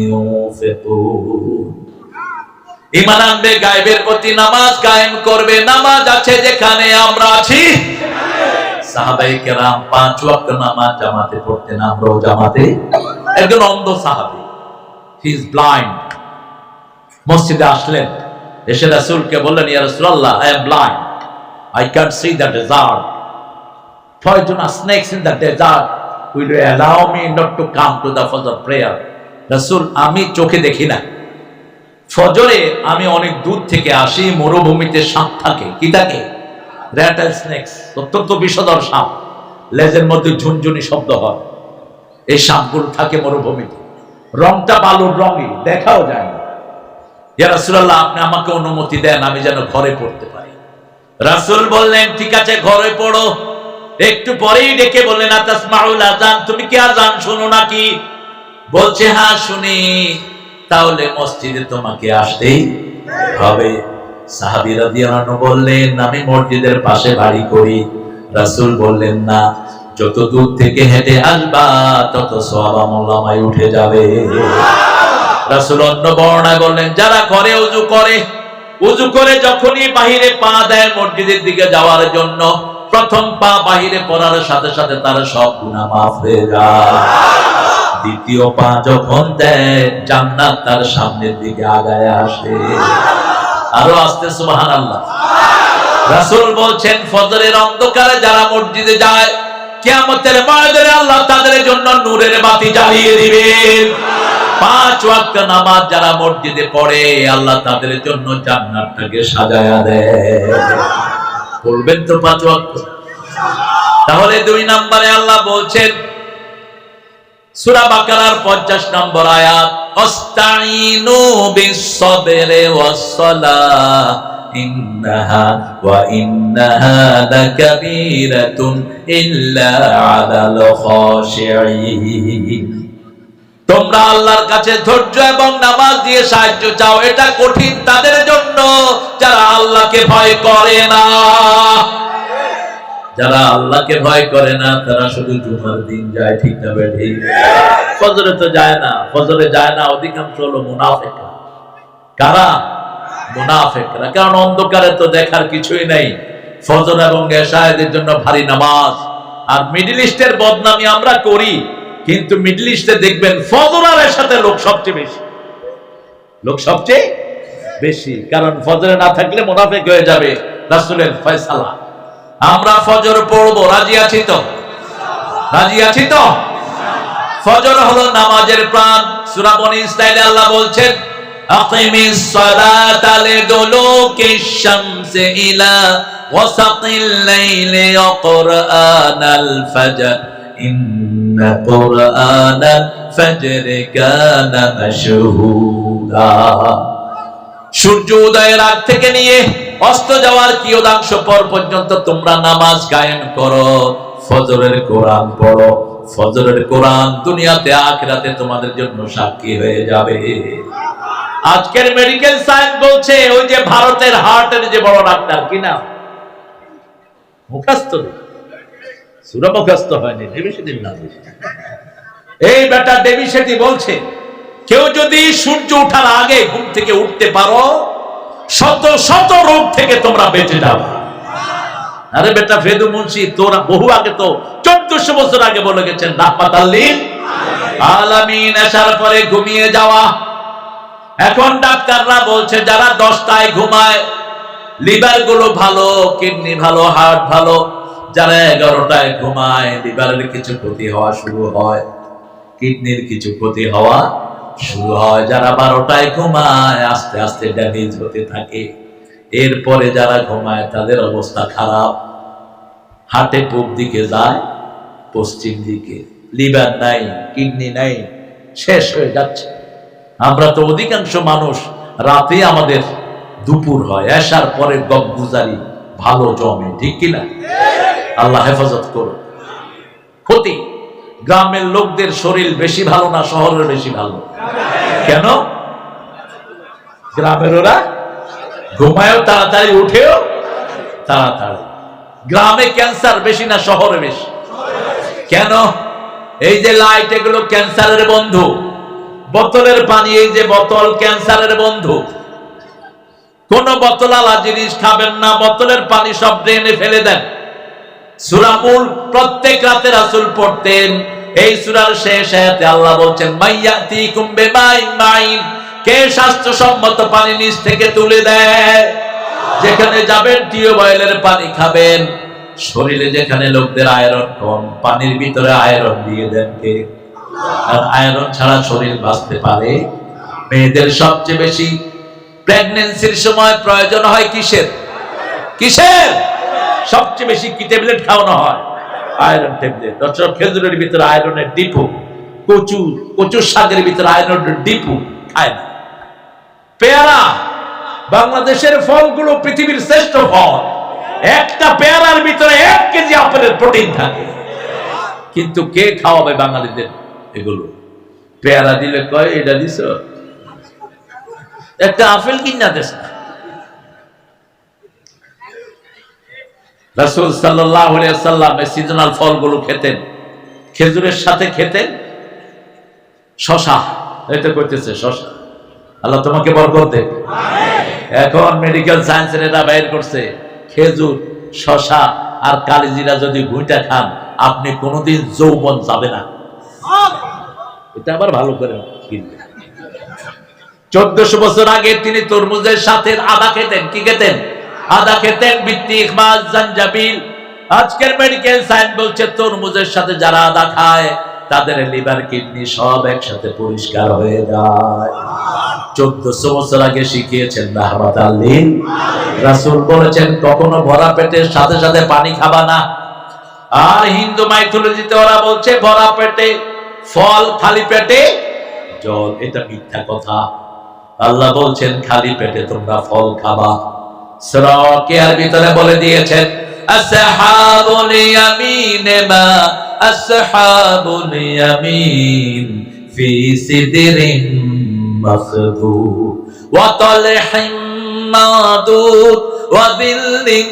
ইউনফিকুন। ঈমান আনবে, গায়বের প্রতি নামাজ কায়েম করবে। নামাজ আছে যেখানে আমরা আছি। সাহাবায়ে কেরাম 5 ওয়াক্ত নামাজ জামাতে পড়তেন, আমরাও জামাতে। একজন অন্ধ সাহাবী, হি ইজ ব্লাইন্ড, মসজিদে আসলেন, এসে রাসূলকে বললেন ইয়া রাসূলুল্লাহ, I am blind, I can't see the desert, poisonous snakes in the desert, will you allow me not to come to the fajr prayer? রাসূল, আমি চোখে দেখি না, ফজরে আমি অনেক দূর থেকে আসি, মরুভূমিতে সাপ থাকে। কি থাকে? র্যাটল স্নেকস, অত্যন্ত বিষধর সাপ, লেজের মধ্যে ঝুনঝুনি শব্দ হয়। এই সাপগুলো থাকে মরুভূমিতে, রংটা বালুর রঙই, দেখাও যায় না। ইয়া রাসূলুল্লাহ, আপনি আমাকে অনুমতি দেন, আমি যেন ঘরে পড়তে পারি। রাসূল বললেন, ঠিক আছে, ঘরে পড়ো। একটু পরেই ডেকে বললেন, আতাসমাউল আযান, তুমি কি আযান শোনো নাকি? বলছে, হ্যাঁ শুনি। তাহলে মসজিদে তোমাকে আসতেই হবে। সাহাবী রাদিয়াল্লাহু আনহু বললেন, আমি মসজিদের পাশে বাড়ি করি। রাসূল বললেন, না, যত দূর থেকে হেঁটে আসবা তত সওয়াব আমলনামায় উঠে যাবে। রাসূল অন্য বর্ণনায় বললেন, যারা ঘরে উযু করে যখনই বাহিরে পা দেয় মসজিদের দিকে যাওয়ার জন্য, প্রথম পা বাহিরে পড়ার সাথে সাথে তার সব গুনাহ মাফ হয়ে যায়। দ্বিতীয় পা যখন দেয়, জান্নাত তার সামনের দিকে আগায় আসে। আরো আস্তে সুবহানাল্লাহ। রাসূল বলছেন, ফজরের অন্ধকারে যারা মসজিদে যায়, কিয়ামতের ময়দানে আল্লাহ তাদের জন্য নূরের বাতি জ্বালিয়ে দিবেন। 5 ওয়াক্ত নামাজ যারা মসজিদে পড়ে, আল্লাহ তাদের জন্য জান্নাতটাকে সাজায়া দেয়। পড়বেন তো 5 ওয়াক্ত? তাহলে 2 নম্বরে আল্লাহ বলছেন, সূরা বাকারার 50 নম্বর আয়াত, আস্তাইনু বিস-সাবরি ওয়াস-সালাহ ইন্নাহা লাকাবীরাতুন ইল্লা আলাল খাশিঈন। তোমরা আল্লাহর কাছে ধৈর্য এবং নামাজ দিয়ে সাহায্য চাও, এটা কঠিন তাদের জন্য যারা আল্লাহকে ভয় করে না। যারা আল্লাহকে ভয় করে না তারা শুধু জুমার দিন যায়, ঠিক না বেঠিক? ফজরে তো যায় না, ফজরে যায় না অধিকাংশ হলো মুনাফিকরা। কারা? মুনাফিকরা। কারণ অন্ধকারে তো দেখার কিছুই নাই। ফজর এবং এশা এদের জন্য ভারী নামাজ। আর মিডল ইস্টের বদনামি আমরা করি, কিন্তু মিডল ইস্টে দেখবেন ফজর আর এশাতে লোক সবচেয়ে বেশি। কারণ ফজরে না থাকলে মুনাফিক হয়ে যাবে, রাসূলের ফয়সালা। আমরা ফজর পড়বো, রাজি আছি তো? ফজর হলো নামাজের প্রাণ। সূরা বনী ইসরাঈলে আল্লাহ বলছেন, আকিমিস সালাতা লিদুলুকিশ শামসি ইলা ওয়াসাতিল লাইলি ওয়া কুরআনাল ফাজর ইন্না কুরআনাল ফাজরি কানা মাশহুদা। সূর্য উদয়ের আগ থেকে নিয়ে অস্ত যাওয়ার কিয়দাংশ পর পর্যন্ত তোমরা নামাজ কায়েম করো, ফজরের কোরআন পড়ো। ফজরের কোরআন দুনিয়াতে আখিরাতে তোমাদের জন্য সাক্ষী হয়ে যাবে। আজকের মেডিকেল সায়েন্স বলছে, ওই যে ভারতের হার্টের যে বড় ডাক্তার, কি নাম? মুখস্থ সূরা মুখস্থ হয়নি, দেবী সেদিন নাম। এই বেটা দেবী সেটি বলছে, কেউ যদি সূর্য ওঠার আগে ঘুম থেকে উঠতে পারো, শত শত রোগ থেকে তোমরা বেঁচে যাবে। আরে বেটা ফেদু মুন্সি, তোরা বহু আগে তো 1400 বছর আগে বলে গেছেন, রাহমাতাল লিল আলামিন। আসার পরে ঘুমিয়ে যাওয়া। এখন ডাক্তাররা বলছে, যারা 10টায় ঘুমায় লিভার গুলো ভালো, কিডনি ভালো, হার্ট ভালো। যারা 11টায় ঘুমায় লিভারের কিছু ক্ষতি হওয়া শুরু হয়, কিডনির কিছু ক্ষতি হওয়া শুরু হয়। যারা 12টায় ঘুমায় আস্তে আস্তে ড্যামেজ হতে থাকে। এরপরে যারা ঘুমায় তাদের অবস্থা খারাপ। হার্টে পূব দিকে যায়, পশ্চিম দিকে। লিভার নাই, কিডনি নাই, শেষ হয়ে যাচ্ছে। আমরা তো অধিকাংশ মানুষ রাতে আমাদের দুপুর হয়, এশার পরে গপগুজারি ভালো জমে, ঠিক কিনা? আল্লাহ হেফাজত করুন। ক্ষতি। গ্রামের লোকদের শরীর বেশি ভালো না শহরের বেশি ভালো? কেন? গ্রামের ওরা ঘুমায়ও তাড়াতাড়ি, উঠেও তাড়াতাড়ি। গ্রামে ক্যান্সার বেশি না শহরে বেশি? কেন? এই যে লাইট, এগুলো ক্যান্সারের বন্ধু। বোতলের পানি, এই যে বোতল, ক্যান্সারের বন্ধু। কোন বোতলালা জিনিস খাবেন না, বোতলের পানি সব ড্রেনে ফেলে দেন। সূরা মূল প্রত্যেক রাতে রাসূল পড়তেন। এই সূরার শেষ আয়াতে আল্লাহ বলছেন, মাইয়াতিকুম বিমাইন মাইন, কে স্বাস্থ্যসম্মত পানি নিচ থেকে তুলে দেয়। যেখানে যাবেন টিউবওয়েলের পানি খাবেন। শরীরে যেখানে লোকদের আয়রন কম, পানির ভিতরে আয়রন দিয়ে দেন কে? আর আয়রন ছাড়া শরীর বাঁচতে পারে? মেয়েদের সবচেয়ে বেশি প্রেগন্যান্সির সময় প্রয়োজন হয় কিসের? সবচেয়ে বেশি কি ট্যাবলেট খাওয়ানো হয়? Iron tablet. দর্শক, খেজুরের ভিতরে আয়রনের ডিপো, কচুর শাকের ভিতরে আয়রনের ডিপো খায় না। পেয়ারা, বাংলাদেশের ফলগুলো পৃথিবীর শ্রেষ্ঠ ফল। একটা পেয়ারার ভিতরে 1 কেজি আপেলের প্রোটিন থাকে, কিন্তু কে খাওয়াবে বাঙালিদের এগুলো? পেয়ারা দিলে কয় এটা দিছ, একটা আপেল কিনা দেশ না। রাসূল সাল্লাল্লাহু আলাইহি ওয়াসাল্লাম এই সিজনাল ফলগুলো খেতেন, খেজুরের সাথে খেতেন শশা। এটা করতেছে শশা। আল্লাহ তোমাকে বরকত দেখ। এখন মেডিকেল সায়েন্সের এটা বাইর করছে, খেজুর, শশা আর কালিজিরা যদি ভুঁইটা খান, আপনি কোনোদিন যৌবন যাবে না। এটা আবার ভালো করে 1400 বছর আগে তিনি তরমুজের সাথে আদা খেতেন। কি খেতেন? আদা খেতেন, বিত্তিক, মাছ, জাঞ্জাবিল। আজকের মেডিকেল সায়েন্স বলছে তরমুজের সাথে যারা আদা খায় তাদের লিভার, কিডনি সব একসাথে পরিষ্কার হয়ে যায়। 1400 বছর আগে শিখিয়েছেন রাহমাতাল লিল। রাসূল বলেছেন কখনো ভরা পেটের সাথে সাথে পানি খাবা না। আর হিন্দু মাইথোলজিতে ওরা বলছে ভরা পেটে ফল, খালি পেটে জল। এটা মিথ্যা কথা। আল্লাহ বলছেন খালি পেটে তোমরা ফল খাবা। সূরা ওয়াকিয়ার ভিতরে বলে দিয়েছেন আসহাবুল ইয়ামিন মা আসহাবুল ইয়ামিন ফি সিদরিন মাখদুদ ওয়া তালহিম মাদুদ ওয়া বিল্লিন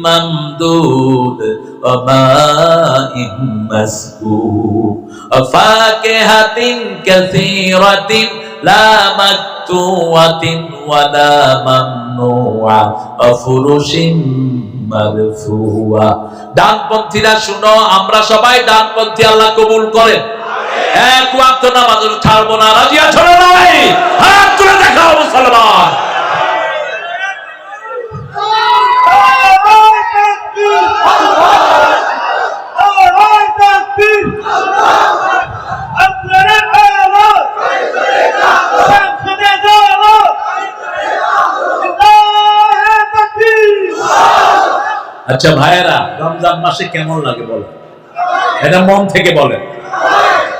মামদুদ ওয়া মাইন মাসকুব ওয়া ফাকিহাতিন কাসীরাতিন লা মাকতুওয়াতিন ওয়া লা মামনুআ ওয়া ফুরুশিন মারফুআ। ডানপন্থীরা শুনো, আমরা সবাই ডানপন্থী, আল্লাহ কবুল করেন। এক ওয়াক্ত নামাজ ছাড়বো না। রাজি আছো না ভাই? হাত তুলে দেখাও মুসলমান। আচ্ছা ভাইয়েরা, রমজান মাসে কেমন লাগে বলেন? এটা মন থেকে বলেন।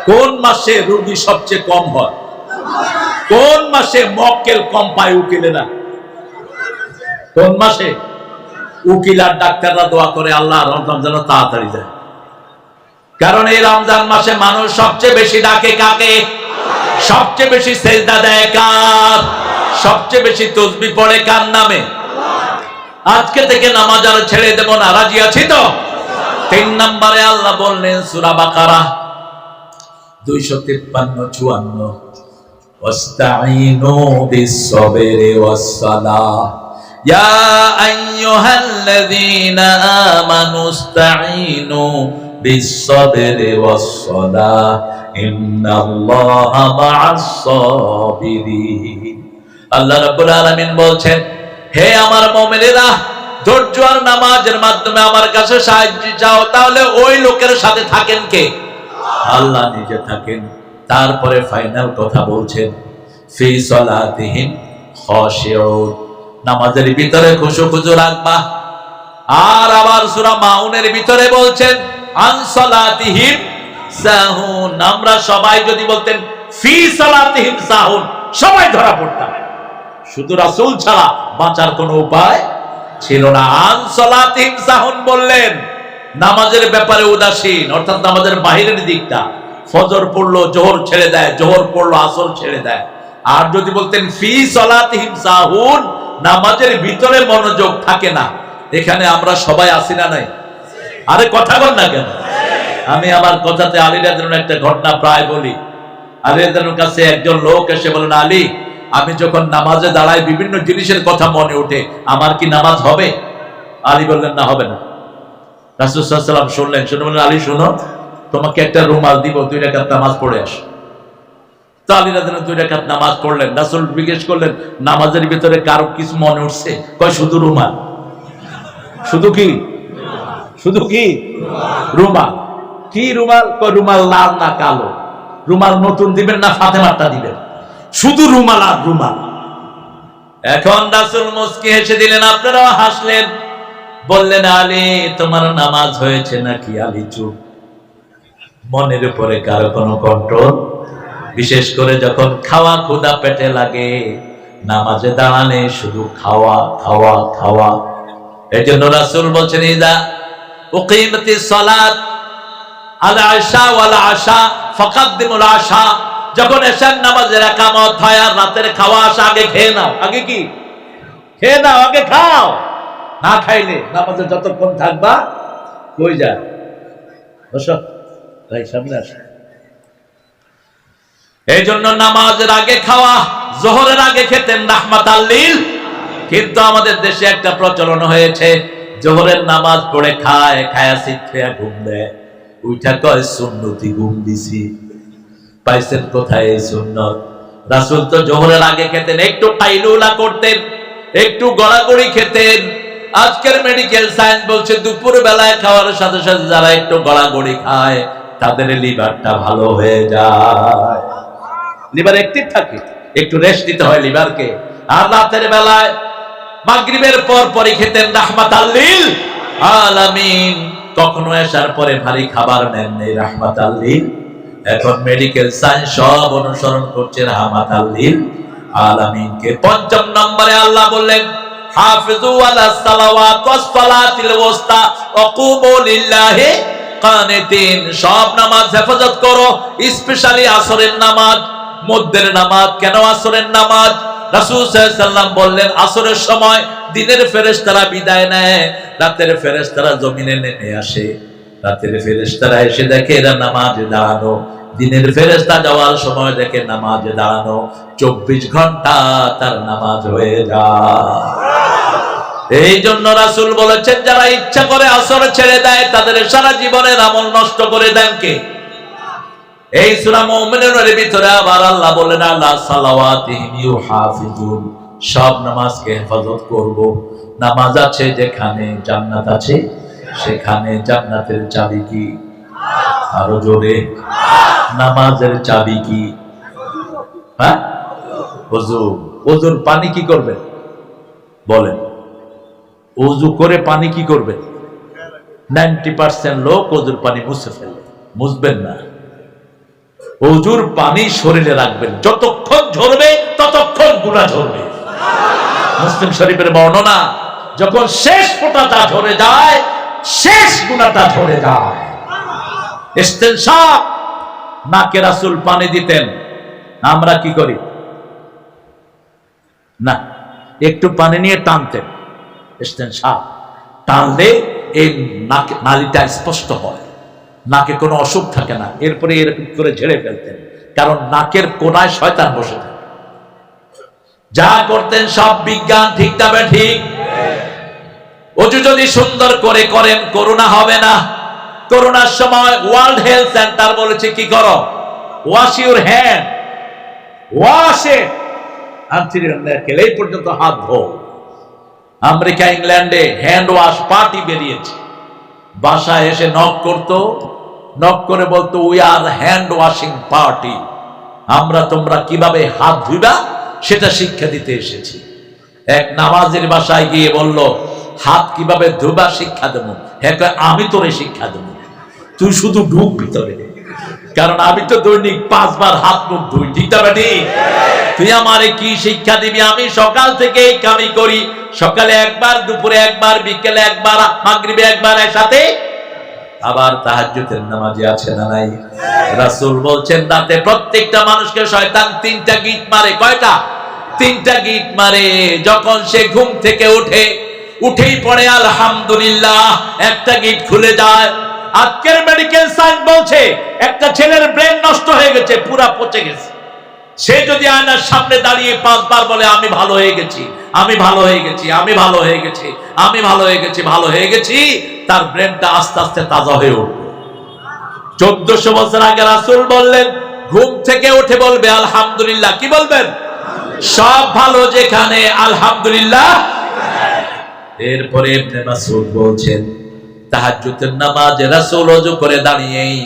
কোন মাসে রোগী সবচেয়ে কম হয়? কোন মাসে মক্কেল কম পায় উকিলেরা? কোন মাসে? উকিল আর ডাক্তাররা দোয়া করে আল্লাহ রমজান যেন তাড়াতাড়ি যায়। কারণ এই রমজান মাসে মানুষ সবচেয়ে বেশি ডাকে কাকে? সবচেয়ে বেশি সেজদা দেয় কার? সবচেয়ে বেশি তাসবিহ পড়ে কার নামে? আজকে থেকে নামাজ আর ছেড়ে দেব না। রাজি আছি তো? 3 নম্বরে আল্লাহ বললেন সূরা বাকারা 253-54 ওয়াস্তাঈনু বিস-সাবরি ওয়াস-সালাহ ইয়া আইয়ুহাল্লাযীনা আমানু ইসতাঈনু বিস-সাবরি ওয়াস-সালাহ ইন্নাল্লাহা মা'আস-সাবিরিন। আল্লাহ রাব্বুল আলামিন বলছেন, হে আমার মুমিনেরা, ধৈর্য আর নামাজের মাধ্যমে আমার কাছে সাহায্য চাও, তাহলে ওই লোকের সাথে থাকেন কে? আল্লাহ নিজে থাকেন। তারপরে ফাইনাল কথা বলছেন ফি সালাতিহিম খাশিউন, নামাজের ভিতরে খুশু রাখবা। আর আবার সূরা মাউনের ভিতরে বলছেন আন সালাতিহিম সাহুন। আমরা সবাই যদি বলতেন ফি সালাতিহিম সাহুন, সবাই ধরা পড়তাম। শুধু রাসূল ছাড়া বাঁচার কোনো উপায় ছিল না। আন সালাতিহিম সাহুন বললেন নামাজের ব্যাপারে উদাসীন, অর্থাৎ নামাজের বাহিরের দিকটা। ফজর পড়লো জোহর ছেড়ে দেয়, জোহর পড়লো আসর ছেড়ে দেয়। আর যদি বলতেন ফি সালাতিহিম সাহুন, নামাজের ভিতরে মনোযোগ থাকে না। এখানে আমরা সবাই আসি না নাই? আরে কথা বল না কেন? আমি আমার কথাতে আলী রাদিয়াল্লাহু একটা ঘটনা প্রায় বলি। আলী রাদিয়াল্লাহু কাছে একজন লোক এসে বলেন, আলী, আমি যখন নামাজে দাঁড়াই বিভিন্ন জিনিসের কথা মনে ওঠে, আমার কি নামাজ হবে? আলী বললেন, না, হবে না। রাসূল সাল্লাল্লাহু আলাইহি ওয়াসাল্লাম শুনলেন, শুনে বললেন, আলী শোনো, তোমাকে একটা রুমাল দিব, 2 রাকাত নামাজ পড়ে আসো। তো আলী রাদিয়াল্লাহু 2 রাকাত নামাজ পড়লেন। রাসূল জিজ্ঞেস করলেন, নামাজের ভিতরে কারো কিছু মনে উঠছে? কয় শুধু রুমাল। শুধু কি? শুধু কি? রুমাল। কি রুমাল? কয় রুমাল লাল না কালো? রুমাল নতুন দিবেন না ফাতেমারটা দিবেন? শুধু রুমাল আর রুমাল। এখন রাসূল মুস্কি হেসে দিলেন, আপনারাও হাসলেন। বললেন, আলী তোমার নামাজ হয়েছে নাকি? আলী চুপ। মনের উপরে কারো কোনো কন্ট্রোল, বিশেষ করে যখন খাওয়া ক্ষুধা পেটে লাগে, নামাজে দাঁড়ালে শুধু খাওয়া খাওয়া খাওয়া। এই জন্য রাসূল বলছেন, ইদা উকিমাতিস সালাত আল আশা ওয়াল আশা ফাকাদ্দিমুল আশা, যখন এশার নামাজের ইকামত হয় আর রাতের খাওয়া আসা, আগে খেয়ে নাও। আগে কি খেয়ে নাও? আগে খাও। না খাইলে নামাজে যতক্ষণ থাকবা কই যা বসো, ভাই সামনে আসো। এই জন্য নামাজের আগে খাওয়া, যোহরের আগে খেতেন রাহমাতাল লিল। কিন্তু আমাদের দেশে একটা প্রচলন হয়েছে, যোহরের নামাজ পড়ে খায়, খায়া সিট্রিয়া ঘুম দেয়, উইঠা কয় সুন্নতি ঘুম দিছি। পাইছেন কোথায় এই সুন্নত? রাসূল তো যোহরের আগে খেতেন, একটু কাইলুলা করতেন, একটু গড়াগড়ি খেতেন। আজকের মেডিকেল সায়েন্স বলছে দুপুর বেলায় খাওয়ার সাথে সাথে যারা একটু গড়াগড়ি খায় তাদের লিভারটা ভালো হয়ে যায়, লিভার অ্যাক্টিভ থাকে, একটু রেস্ট দিতে হয় লিভারকে। আর রাতের বেলায় মাগরিবের পর পরই খেতেন রাহমাতাল লিল আলামিন। কখনো এশার পরে ভারী খাবার নেন নেই রাহমাতাল লিল। এখন মেডিকেল সায়েন্স সব অনুসরণ করছে রাহমাতাল লিল আলামিনকে। পঞ্চম নম্বরে আল্লাহ বললেন, হাফিজু আলাস সালাওয়াত ওয়াস সালাতিল ওয়াসতা ওয়া কুমু লিল্লাহি কানিতিন। সব নামাজ হেফাজত করো, স্পেশালি আসরের নামাজ, মধ্যের নামাজ। কেন আসরের নামাজ? রাসূল সাল্লাল্লাহু আলাইহি ওয়াসাল্লাম বললেন, আসরের সময় দিনের ফেরেশতারা বিদায় নেয়, রাতের ফেরেশতারা জমিনে নেমে আসে। রাতের ফেরেশতারা এসে দেখে এরা নামাজে দাঁড়ানো, দিনের ফেরেশতা যাওয়ার সময় দেখে নামাজে দাঁড়ানো। 24 ঘন্টা তার নামাজ হয়ে যায়। এই জন্য রাসূল বলেছেন, যারা ইচ্ছা করে আসর ছেড়ে দেয় তাদের সারা জীবনের আমল নষ্ট করে দেন কে? এই সূরা মুমিনুনের ভিতরে আবার আল্লাহ বলেন, আল্লাহ সালাওয়াতিহিম ইউহাফিজুন, সব নামাজকে হেফাজত করব। নামাজ আছে যেখানে জান্নাত আছে, সেখানে জান্নাতের চাবি কি? আরো জোরে, নামাজের চাবি কি? হ্যাঁ, ওযু। ওযুর পানি কি করবেন বলেন? ওযু করে পানি কি করবেন? 90% লোক ওযুর পানি মুছে ফেলে। মুছবেন না, ওযুর পানি শরীরে রাখবেন, যতক্ষণ ঝরবে ততক্ষণ গুনাহ ঝরবে। মুসলিম শরীফের বর্ণনা, যখন শেষ ফোঁটাটা ঝরে যায়, শেষ গুনাহটা ঝরে যায়। ইস্তেনশাক, নাকে রাসূল পানি দিতেন, আমরা কি করি? না, একটু পানি নিয়ে টানতেন। ইস্তেনশাক টানলে এই নালীটা স্পষ্ট হয়, নাকে কোনো অসুখ থাকে না। এরপরে এরকম করে ঝেড়ে ফেলতেন, কারণ নাকের কোনায় শয়তান বসে থাকে। যা করতেন সব বিজ্ঞান, ঠিক না ঠিক? ওযু যদি সুন্দর করে করেন, করোনা হবে না। করোনার সময় ওয়ার্ল্ড হেলথ সেন্টার বলেছে কি করো? Wash your hand, wash it until এই পর্যন্ত হাত ধো। আমেরিকা, ইংল্যান্ডে হ্যান্ড ওয়াশ পার্টি বেরিয়েছে। বাসায় এসে নক করতো, নক করে বলতো, we are hand washing party, আমরা তোমরা কিভাবে হাত ধুইবা সেটা শিক্ষা দিতে এসেছি। এক নামাজের বাসায় গিয়ে বলল, হাত কিভাবে ধুবা শিক্ষা দেবো। হ্যাঁ, আমি তোরে শিক্ষা দেবো, তুই শুধু ঢুক ভিতরে, কারণ আমি তো দৈনিক 5 বার হাত মুখ ধুই, ঠিক না ঠিক? তুই আমারে কি শিক্ষা দিবি? আমি সকাল থেকে এই কামই করি, সকালে একবার, দুপুরে একবার, বিকেলে একবার, মাগরিবে একবার, একসাথে আবার তাহাজ্জুদের নামাজে আছে না নাই? রাসূল বলছেন, রাতে প্রত্যেকটা মানুষকে শয়তান 3টা গিট মারে। কয়টা? 3টা গিট মারে। যখন সে ঘুম থেকে উঠেই পড়ে আলহামদুলিল্লাহ, একটা গিট খুলে যায়। আজকের মেডিকেল সায়েন্স বলছে, একটা ছেলের ব্রেন নষ্ট হয়ে গেছে, পুরা পচে গেছে। সে যদি আয়নার সামনে দাঁড়িয়ে 5 বার বলে, আমি ভালো হয়ে গেছি, আমি ভালো হয়ে গেছি, আমি ভালো হয়ে গেছি, আমি ভালো হয়ে গেছি, ভালো হয়ে গেছি, তার ব্রেনটা আস্তে আস্তে তাজা হয়ে উঠবে। 1400 বছর আগে রাসূল বললেন, ঘুম থেকে উঠে বলবে আলহামদুলিল্লাহ। কি বলবেন? সব ভালো যেখানে আলহামদুলিল্লাহ। এরপরে ইবনে মাসউদ বলছেন, তাহাজ্জুদের নামাজে রাসূল ওযু করে দাঁড়িয়েই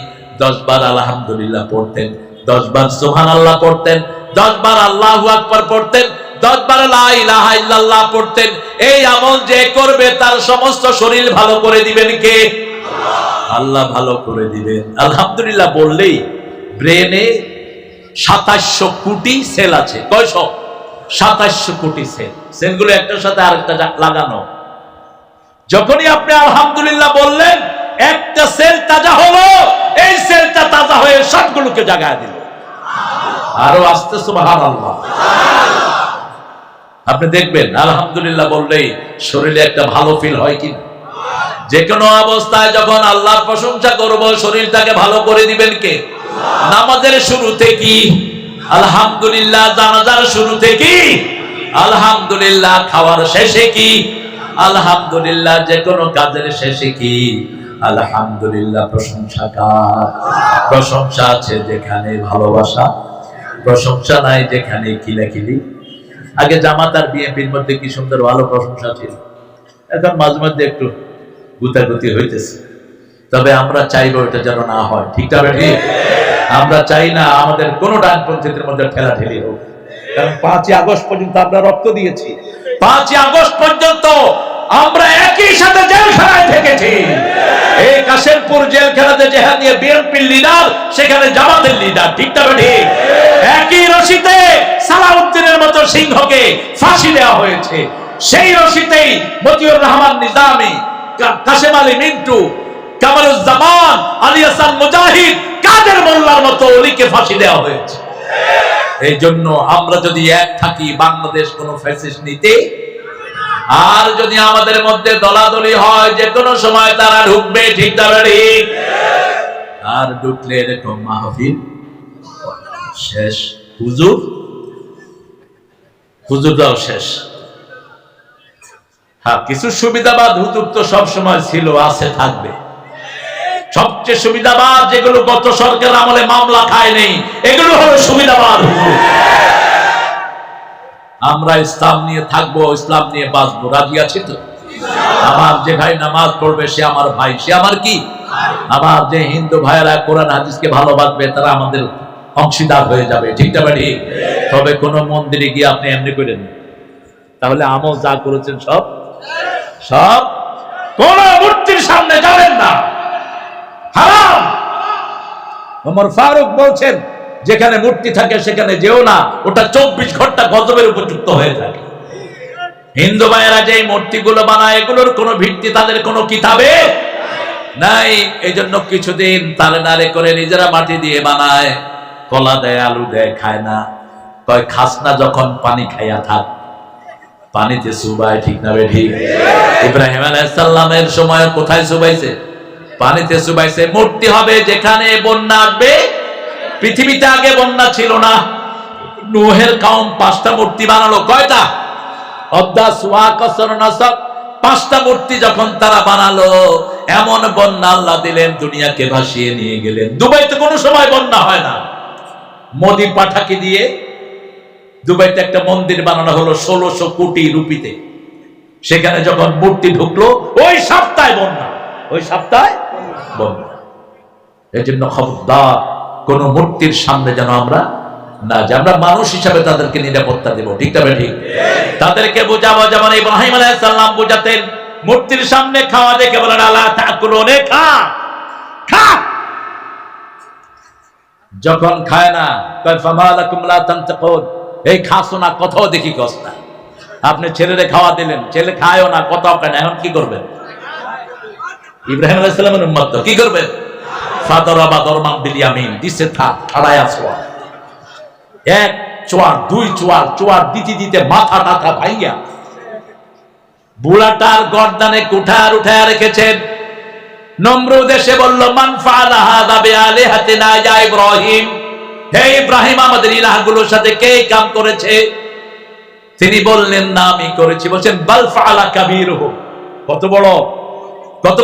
10 বার আলহামদুলিল্লাহ পড়তেন, 10 বার সুবহানাল্লাহ পড়তেন, 10 বার আল্লাহু আকবার পড়তেন, 10 বার লা ইলাহা ইল্লাল্লাহ পড়তেন। এই আমল যে করবে তার সমস্ত শরীর ভালো করে দিবেন কে? আল্লাহ ভালো করে দিবেন। আলহামদুলিল্লাহ বললেই ব্রেনে 2700 কোটি সেল আছে। কয়শ? 2700 কোটি সেল। সেলগুলো একটার সাথে আরেকটা লাগানো। যখনই আপনি আলহামদুলিল্লাহ বললেন, একটা সেল তাজা হলো, এই সেলটা তাজা হয়ে সবগুলোকে জাগায় দিল। আরো আসতে সুবহানাল্লাহ। আপনি দেখবেন আলহামদুলিল্লাহ বললেই শরীরে একটা ভালো ফিল হয় কিনা। যে কোনো অবস্থায় যখন আল্লাহর প্রশংসা করব, শরীরটাকে ভালো করে দিবেন কে? নামাজের শুরুতে কি আলহামদুলিল্লাহ, জানাজার শুরুতে কি আলহামদুলিল্লাহ, খাওয়ার শেষে কি আলহামদুলিল্লাহ, যে কোনো কাজের শেষে কি আলহামদুলিল্লাহ। প্রশংসা কার? প্রশংসা আছে যেখানে ভালোবাসা, প্রশংসা নাই যেখানে কিলাকিলি। আগে জামাত আর বিএনপির মধ্যে কি সুন্দর ভালো প্রশংসা ছিল, এখন মাঝে মধ্যে একটু গুতাগুতি হইতেছে। তবে আমরা চাইবো এটা যেন না হয়। ঠিক তবে ঠিক, আমরা চাই না আমাদের কোন ডানপন্থীদের মধ্যে ঠেলাঠেলি হোক। কারণ 5ই আগস্ট পর্যন্ত আমরা রক্ত দিয়েছি। 5ই আগস্ট পর্যন্ত আমরা একই সাথে জেলখানায় থেকেছি। এই কাশেমপুর জেলখানাতে যেখানে নিয়ে বিএনপির লিডার, সেখানে জামাতের লিডার। ঠিক তবে ঠিক, একই রশিতে সালাউদ্দিনের মতো সিংহকে ফাঁসি দেওয়া হয়েছে। সেই রশিতেই মতিউর রহমান নিজামী, কাশেম আলী মিন্টু, কামারুজ্জামান, আলী হাসান মুজাহিদ, কাদের মোল্লার মতো ওলিকে ফাঁসি দেওয়া হয়েছে। এই জন্য আমরা যদি এক থাকি, বাংলাদেশ কোন ফ্যাসিস্ট নীতি, আর যদি আমাদের মধ্যে দলাদলি হয়, যে কোনো সময় তারা ঢুকবে। ঠিক ঠিক, আর ঢুকলে এরকম মাহফিল শেষ, হুজুররাও শেষ। হ্যাঁ, কিছু সুবিধাবাদ হুজুর তো সব সময় ছিল, আছে, থাকবে। সবচেয়ে সুবিধাবাদ যেগুলো গত সরকার আমলে মামলা খায় নেই, এগুলো হলো সুবিধাবাদ হুজুর। আমরা ইসলাম নিয়ে থাকবো, ইসলাম নিয়ে বাঁচবো, রাজি আছি তো? আমার যে ভাই নামাজ পড়বে সে আমার ভাই, সে আমার কি? আমার যে হিন্দু ভাইয়েরা কোরআন হাদিসকে ভালোবাসবে তারা আমাদের অংশীদার হয়ে যাবে। ঠিক না ঠিক? তবে কোন মন্দিরে গিয়ে আপনি এমনি করেন, তাহলে আমল যা করেছেন সব কোন মূর্তির সামনে যাবেন না, হারাম। ওমর ফারুক বলছেন, যেখানে মূর্তি থাকে সেখানে যেও না, ওটা 24 ঘন্টা গজবের উপযুক্ত হয়ে থাকে। হিন্দু ভাইয়েরা যে মূর্তিগুলো বানায়, এগুলোর কোনো ভিত্তি তাদের কোনো কিতাবে নাই। এই জন্য কিছুদিন তালে নারে করে নিজেরা মাটি দিয়ে বানায়, কলা দেয়, আলু দেয়, খায় না। কয় খাস না যখন পানি খাইয়া থাক, পানিতে চুবায়। ঠিক না ঠিক? ইব্রাহিম আলাইহিস সালামের সময় কোথায় চুবাইছে? পানিতে চুবাইছে। মূর্তি হবে যেখানে বন্যা আসবে। পৃথিবীতে আগে বন্যা ছিল না। নূহের কওম 5টা মূর্তি বানালো। কয়টা? 5টা মূর্তি যখন তারা বানালো, এমন বন্যা আল্লাহ দিলেন, দুনিয়াকে ভাসিয়ে নিয়ে গেলেন। দুবাইতে কোনো সময় বন্যা হয় না। মোদি পাঠাকি দিয়ে দুবাইতে একটা মন্দির বানানো হলো 1600 কোটি রুপিতে। সেখানে যখন মূর্তি ঢুকলো, ওই সপ্তাহে বন্যা, ওই সপ্তাহে বন্যা। এই জন্য খবরদার কোন মূর্তির সামনে যেন আমরা না যাই। আমরা মানুষ হিসাবে তাদেরকে নিরাপত্তা দেব। ঠিক তবে ঠিক, তাদেরকে বোঝাবো যেমন ইব্রাহিম আলাইহিস সালাম বোঝাতেন। মূর্তির সামনে খাওয়া দেখে বলেন আলা তাকুলুনে, খা খা। যখন খায় না, কয় ফামালাকুম লা তানতাকুন, এই খাসো না, কথাও দেখি কস না। আপনি ছেলেরে খাওয়া দিলেন, ছেলে খায়ও না, কথাও খায় না, এখন কি করবেন? ইব্রাহিম আলাইহিস সালামের উম্মত তো কি করবেন? ফাদরাবা দরমান বিল ইয়ামিন, দিছে ঠাড়ায়া ছোঁয়া। 1 চোয়ার 2 চোয়ার, চোয়ার দিতে দিতে মাথা টাথা ভাইয়া বুড়াটার গর্দানে কুঠার উঠায় রেখেছেন। নমরুদ এসে বলল, মান ফাআলা হাযা বিআলিহাতিনা ইয়া ইব্রাহিম, হে ইব্রাহিম, আমাদের ইলাহগুলোর সাথে কে কাম করেছে? তিনি বললেন, না আমি করেছি। বলেন, বাল ফাআলা কাবীরুহুম, কত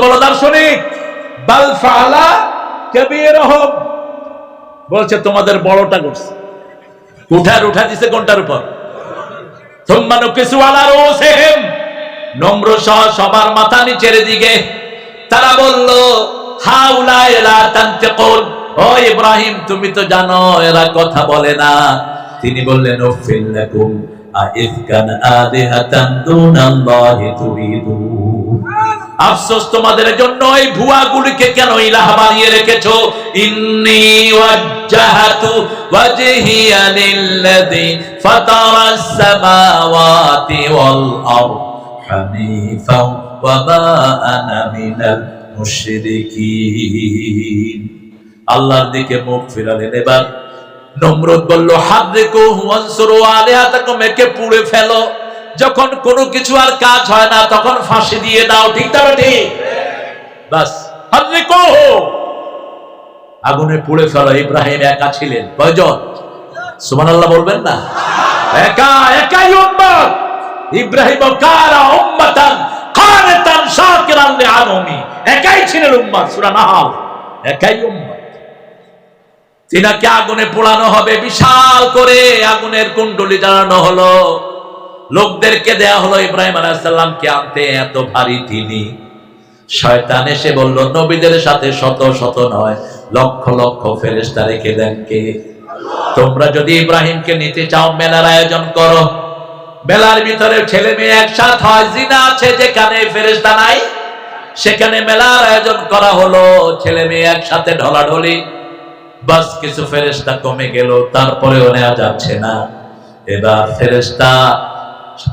বড় দার্শনিক। বাল ফাআলা কাবীরুহুম, বলছে তোমাদের বড়টা করছে। কুঠার উঠা দিছে কোনটার উপর? সুম্মা নুকিসু আলা রুসিহিম, নমরুদ সহ সবার মাথা নিচের দিকে। তারা বলল, হাউলা লা তানতিকুন, ও ইব্রাহিম তুমি তো জানো এরা কথা বলে না। তিনি বললেন, উফিল লাকুম আইফকান আলিহাতান দুনাল্লাহি তুরিদুন। আফসোস তোমাদের জন্য, এই ভুয়াগুলিকে কেন ইলাহ বানিয়ে রেখেছো। ইন্নী ওয়াজ্জাহাতু ওয়াজহিয়া লিল্লাযী ফাতারাস সামাওয়াতি ওয়াল আরদ হানিফাও ওয়া মা আনা মিনাল মুশরিকিন। আল্লাহর দিকে মুখ ফিরালেন। এবার নমরুদ বলল, হাদরিকু ওয়ানসুরু আলিহাতাকুম, একে পুড়ে ফেলো। যখন কোনো কিছু আর কাজ হয় না তখন ফাঁসি দিয়ে দাও, ঠিক না ঠিক? বাস, হাদরিকু, আগুনে পুড়ে ফেলো। ইব্রাহিম একা ছিলেন, কয়জন? সুবহানাল্লাহ বলবেন না? একাই উম্মত। ইব্রাহিম কানা উম্মাতান কানিতান শাকিরান লিআনউমি, একাই ছিলেন উম্মত। সূরা নাহল, একাই উম্মত। তিনাকে আগুনে পোড়ানো হবে, বিশাল করে আগুনের কুণ্ডলি জ্বালানো হলো। লোকদেরকে দেয়া হলো ইব্রাহিম আলাইহিস সালামকে আনতে, এত ভারী তিনি। শয়তান এসে বলল, নবীদের সাথে শত শত নয়, লক্ষ লক্ষ ফেরেশতা রেখে দেন কে? তোমরা যদি ইব্রাহিমকে নিতে চাও, মেলার আয়োজন করো। মেলার ভিতরে ছেলে মেয়ে একসাথে হয়, জিনা আছে যেখানে ফেরেশতা নাই, সেখানে মেলার আয়োজন করা হলো। ছেলে মেয়ে একসাথে ঢলাঢলি, বাস কিছু ফেরেশতা কমে গেল, তারপরেও নেওয়া যাচ্ছে না। এবার ফেরেশতা